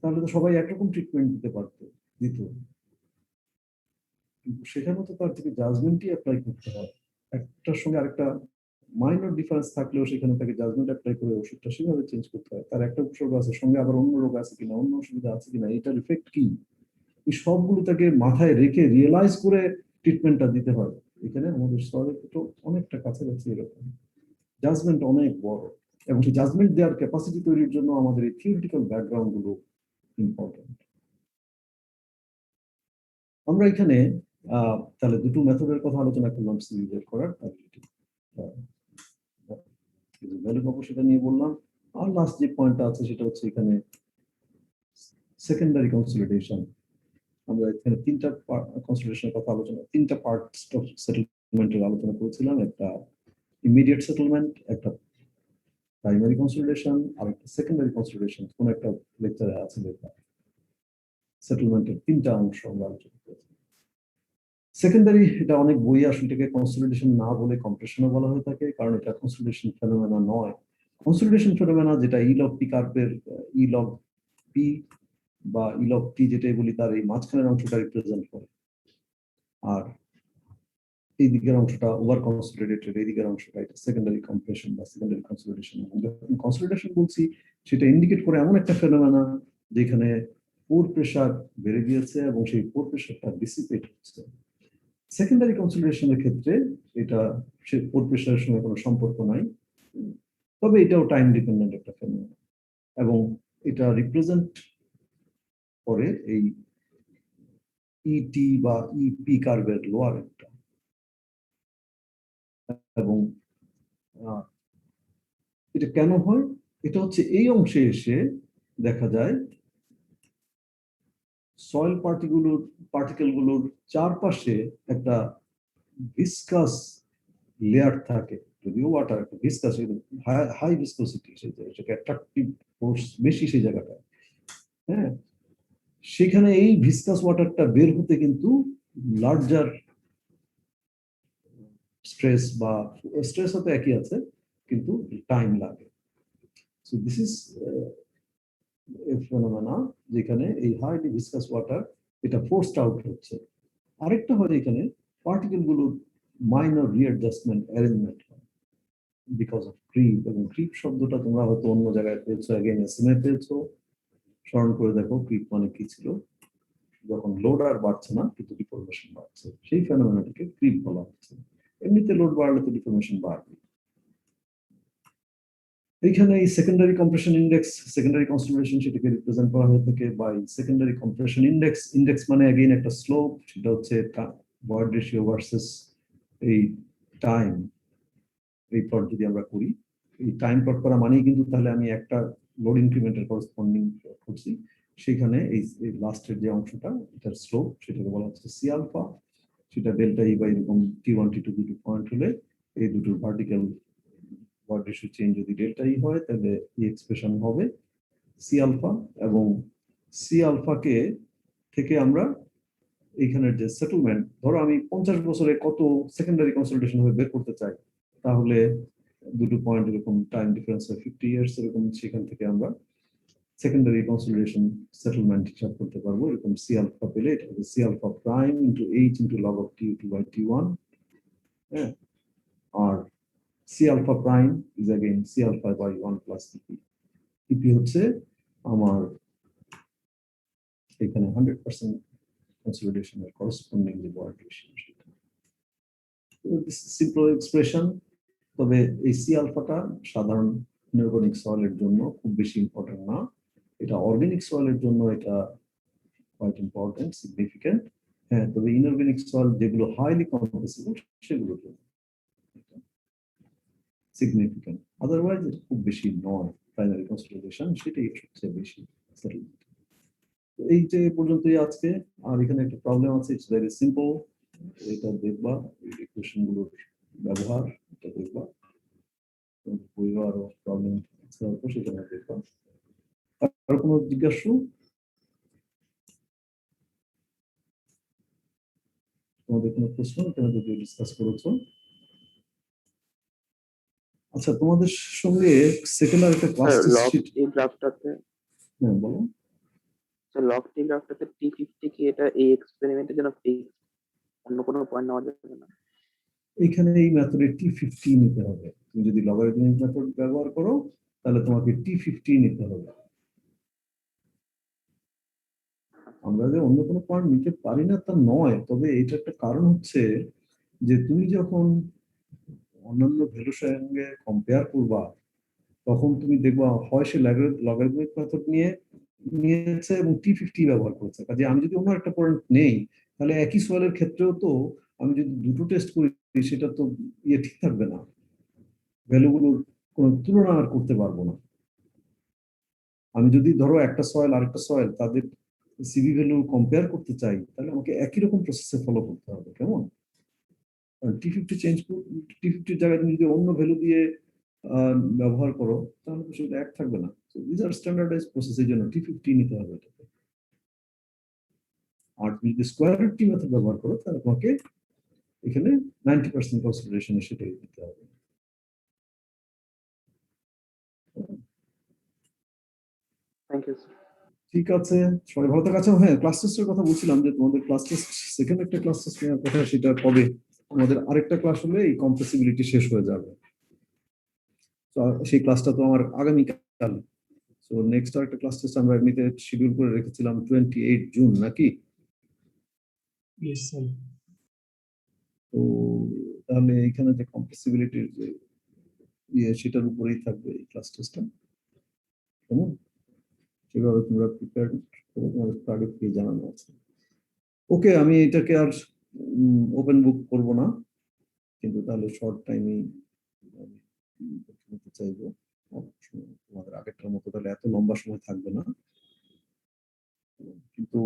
তাহলে তো সবাই একরকম ট্রিটমেন্ট দিতে পারতো, দিত। কিন্তু সেখানে তো তার থেকে জাজমেন্টই অ্যাপ্লাই করতে হয়। একটার সঙ্গে আরেকটা মাইনর ডিফারেন্স থাকলেও সেখানে তাকে জাজমেন্ট অ্যাপ্লাই করে ওষুধটা সেভাবে চেঞ্জ করতে হয়। তার একটা উপসর্গ আছে, সঙ্গে আবার অন্য রোগ আছে কিনা, অন্য অসুবিধা আছে কিনা, এটার ইফেক্ট কি, এই সবগুলো তাকে মাথায় রেখে রিয়েলাইজ করে ট্রিটমেন্টটা দিতে হয়। এখানে আমাদের শহরে তো অনেকটা কাছাকাছি এরকম জাজমেন্ট অনেক বড়, এবং সেই জাজমেন্ট দেওয়ার ক্যাপাসিটি তৈরির জন্য আমাদের এই থিওরিটিক্যাল ব্যাকগ্রাউন্ড গুলো ইম্পর্টেন্ট। আমরা এখানে তাহলে দুটো মেথডের কথা আলোচনা করলাম সিভি বের করার, ভ্যালু সেটা নিয়ে বললাম। আর লাস্ট যে পয়েন্টটা আছে সেটা হচ্ছে এখানে সেকেন্ডারি কনসলিডেশন। আমরা এখানে তিনটা কনসলিডেশনের কথা আলোচনা, তিনটা পার্ট অফ সেটেলমেন্টের আলোচনা করেছিলাম। একটা ইমিডিয়েট সেটেলমেন্ট, একটা প্রাইমারি কনসলিডেশন, আর একটা সেকেন্ডারি কনসলিডেশন। কোন একটা লেকচারে আছে লেখা সেটেলমেন্টের তিনটা অংশ আমরা আলোচনা করেছি। সেকেন্ডারি, এটা অনেক বই আসলে এটাকে কনসলিডেশন না বলে কম্প্রেশনও বলা হয়ে থাকে, কারণ এটা কনসলিডেশন ফেনোমেনা নয়। কনসলিডেশন ফেনোমেনা যেটা ই লগ পি কার্ভের ই লগ পি বা ই লগ টি যেটাই বলি, তার এই মাঝখানের অংশটা রিপ্রেজেন্ট করে। আর এই দিকের অংশটা ওভার কনসলিডেটেড, এই দিকের অংশটা এটা সেকেন্ডারি কম্প্রেশন বা সেকেন্ডারি কনসলিডেশন। যখন কনসলিডেশন বলছি সেটা ইন্ডিকেট করে এমন একটা ফেনোমেনা যেখানে পোর প্রেসার বেড়ে গিয়েছে এবং সেই পোর প্রেসারটা ডিসিপেট হচ্ছে। সেকেন্ডারি কনসলিডেশনের ক্ষেত্রে এটা সে পোর প্রেসারের সঙ্গে কোনো সম্পর্ক নাই, তবে এটাও টাইম ডিপেন্ডেন্ট একটা ফেনোমেনা, এবং এটা রিপ্রেজেন্ট করে এই ইটি বা ইপি কার্ভের লোয়ার একটা। এবং এটা কেন হয়? এটা হচ্ছে এই অংশে এসে দেখা যায় সয়েল পার্টিকেল গুলোর চারপাশে একটা ভিসকাস লেয়ার থাকে। যদিও ওয়াটার একটা ভিসকাস, হাই ভিসকোসিটি, সেটাকে অ্যাট্রাকটিভ ফোর্স বেশি সেই জায়গাটায়। হ্যাঁ, সেখানে এই ভিসকাস ওয়াটারটা বের হতে কিন্তু লার্জার স্ট্রেস বা স্ট্রেস হতে একই আছে, কিন্তু টাইম লাগে। সো দিস ইজ ফেনোমেনা যেখানে এই হাইলি ভিসকাস ওয়াটার এটা ফোর্সড আউট হচ্ছে। আরেকটা হয় এখানে পার্টিকেল গুলোর মাইনর রিঅ্যাডজাস্টমেন্ট অ্যারেঞ্জমেন্ট হয় বিকজ অফ ক্রিপ। এবং ক্রিপ শব্দটা তোমরা হয়তো অন্য জায়গায় পেয়েছো, অ্যাগেইন এসএমএ পেয়েছো। স্মরণ করে দেখো ক্রিপ মানে কি ছিল। যখন লোড আর বাড়ছে না কিন্তু ডিফরমেশন বাড়ছে, সেই ফেনোমেনাটাকে ক্রিপ বলা হচ্ছে। এমনিতে লোড বাড়লে তো ডিফরমেশন বাড়বে। এইখানে এই secondary compression index, secondary consolidation, সেটাকে রিপ্রেজেন্ট করা হয়ে থাকে by secondary compression index. Index মানে অ্যাগেইন একটা স্লোপ, সেটা হচ্ছে ভয়েড রেশিও ভার্সেস এই টাইম। এই প্লট যদি আমরা করি, এই টাইম প্লট করা মানেই কিন্তু তাহলে আমি একটা লোড ইনক্রিমেন্টের করসপন্ডিং করছি। সেখানে এই লাস্টের যে অংশটা এটার স্লোপ, সেটাকে বলা হচ্ছে সি আলফা। সেটা ডেল্টা ই বা এরকম টি1 টি2 দুটো পয়েন্ট হলে এই দুটোর ভার্টিক্যাল ভয়েড রেশিও চেঞ্জ যদি ডেল্টা ই হয় তাহলে এই এক্সপ্রেশন হবে সি আলফা। এবং সি আলফাকে থেকে আমরা এইখানের যে সেটেলমেন্ট, ধরো আমি 50 বছরে কত সেকেন্ডারি কনসলিডেশন হবে বের করতে চাই, তাহলে দুটো পয়েন্ট এরকম টাইম ডিফারেন্স হয় 50 ইয়ার্স এরকম, সেখান থেকে আমরা সেকেন্ডারি কনসলিডেশন সেটেলমেন্ট হিসাব করতে পারবো। এরকম সি আলফা পেলে এটা হবে C alpha prime into H into log of টি2 বাই টি1। হ্যাঁ, আর C alpha prime is again C alpha by 1 plus EP. EP হচ্ছে আমার এখানে 100% কনসলিডেশনের করসপন্ডিং যে ভয়েড রেশিও। সিম্পল এক্সপ্রেশন, তবে এই সি আলফাটা সাধারণ ইনঅর্গানিক সয়েলের জন্য খুব বেশি ইম্পর্টেন্ট না, এটা অর্গানিক সয়েলের জন্য এটা কোয়াইট ইম্পর্টেন্ট, সিগনিফিকেন্ট। হ্যাঁ, তবে ইনঅর্গানিক সয়েল যেগুলো হাইলি কম্প্রেসিবল সেগুলোর জন্য সিগনিফিকেন্ট, আদারওয়াইজ খুব বেশি নয়। প্রাইমারি কনসিডারেশন সেটাই সবচেয়ে বেশি সেটেলমেন্ট। এই যে পর্যন্তই আজকে। আর এখানে একটা প্রবলেম আছে, ইটস ভেরি সিম্পল, এটা দেখবা, এই ইকুয়েশন গুলোর ব্যবহার এটা দেখবা, বইও আরো প্রবলেম সেখানে দেখবা। আর কোনো জিজ্ঞাসা? তোমাদের কোনো প্রশ্ন এখানে যদি ডিসকাস করেছো? আচ্ছা, তোমাদের সঙ্গে সেকেন্ড আর একটা ক্লাস স্যার লক শিট। এই গ্রাফটাতে, হ্যাঁ বলো। স্যার লক টি গ্রাফটাতে T50 কি এটা এই এক্সপেরিমেন্টের জন্য ফিক্স, অন্য কোনো পয়েন্ট নেওয়া যাবে না? এখানে এই মেথডে T50 নিতে হবে। তুমি যদি লগারিদমিক মেথড ব্যবহার করো তাহলে তোমাকে T50 নিতে হবে। আমরা যে অন্য কোনো পয়েন্ট নিতে পারি না তা নয়, তবে এটা একটা কারণ হচ্ছে যে তুমি যখন অন্যান্য ভ্যালুর সঙ্গে কম্পেয়ার করবা তখন তুমি দেখবা হয় সে লগারিদমিক মেথড নিয়েছে এবং T50 ব্যবহার করেছে। কাজে আমি যদি অন্য একটা পয়েন্ট নেই তাহলে একই সোয়ালের ক্ষেত্রেও তো আমি যদি দুটো টেস্ট করি সেটা তো ঠিক থাকবে না, ভ্যালুগুলোর কোনো তুলনা আর করতে পারবো না। আমি যদি ধরো একটা সয়েল আরেকটা সয়েল তাদের সিভি ভ্যালু কম্পেয়ার করতে চাই তাহলে আমাকে একই রকম প্রসেসে ফলো করতে হবে, কেমন? T50 চেঞ্জ T50 জায়গায় তুমি যদি অন্য ভ্যালু দিয়ে ব্যবহার করো তাহলে তো সেটা এক থাকবে না। দিস আর স্ট্যান্ডার্ডাইজ প্রসেসের জন্য T50 নিতে হবে এটাকে। আর তুমি যদি স্কোয়ার রুট টি মেথড ব্যবহার করো তাহলে তোমাকে এখানে 90% কনসিডারেশনে সেটাই দিতে হবে। Thank you sir. ঠিক আছে, সবাই ভালো থাকা। আচ্ছা হ্যাঁ, ক্লাস টেস্টের কথা বলছিলাম যে তোমাদের ক্লাস টেস্ট সেকেন্ড একটা ক্লাস টেস্ট নেওয়ার কথা, সেটা কবে? আমাদের আরেকটা ক্লাস হলে এই কম্প্রেসিবিলিটি শেষ হয়ে যাবে। তো সেই ক্লাসটা তো আমার আগামীকাল। তো নেক্সট আরেকটা ক্লাস টেস্ট আমরা এমনিতে শিডিউল করে রেখেছিলাম 28 জুন নাকি? তো তাহলে এখানে যে কম্প্রেসিবিলিটির যে সেটার উপরেই থাকবে এই ক্লাস টেস্টটা, কেমন? সেভাবে তোমরা প্রিপেয়ার করে তোমাদের আগে থেকে জানানো আছে। ওকে, আমি এটাকে আর ওপেন বুক করব না, কিন্তু তাহলে শর্ট টাইমে নিতে চাইবো। তোমাদের আগেরটার মতো তাহলে এত লম্বা সময় থাকবে না, কিন্তু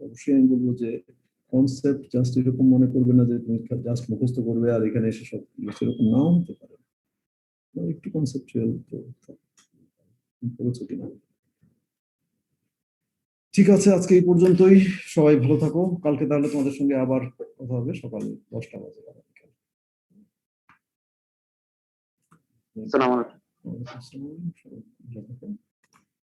অবশ্যই আমি বলবো যে কনসেপ্ট জাস্ট এরকম মনে করবে না যে তুমি জাস্ট মুখস্থ করবে আর এখানে এসে সব সেরকম নাও হতে পারে, একটু কনসেপচুয়াল করেছো কিনা। ঠিক আছে, আজকে এই পর্যন্তই। সবাই ভালো থাকো। কালকে তাহলে তোমাদের সঙ্গে আবার কথা হবে সকাল 10টা বাজে। আসসালামু আলাইকুম। ওয়ালাইকুম আসসালাম। সবাই ভালো থাকো।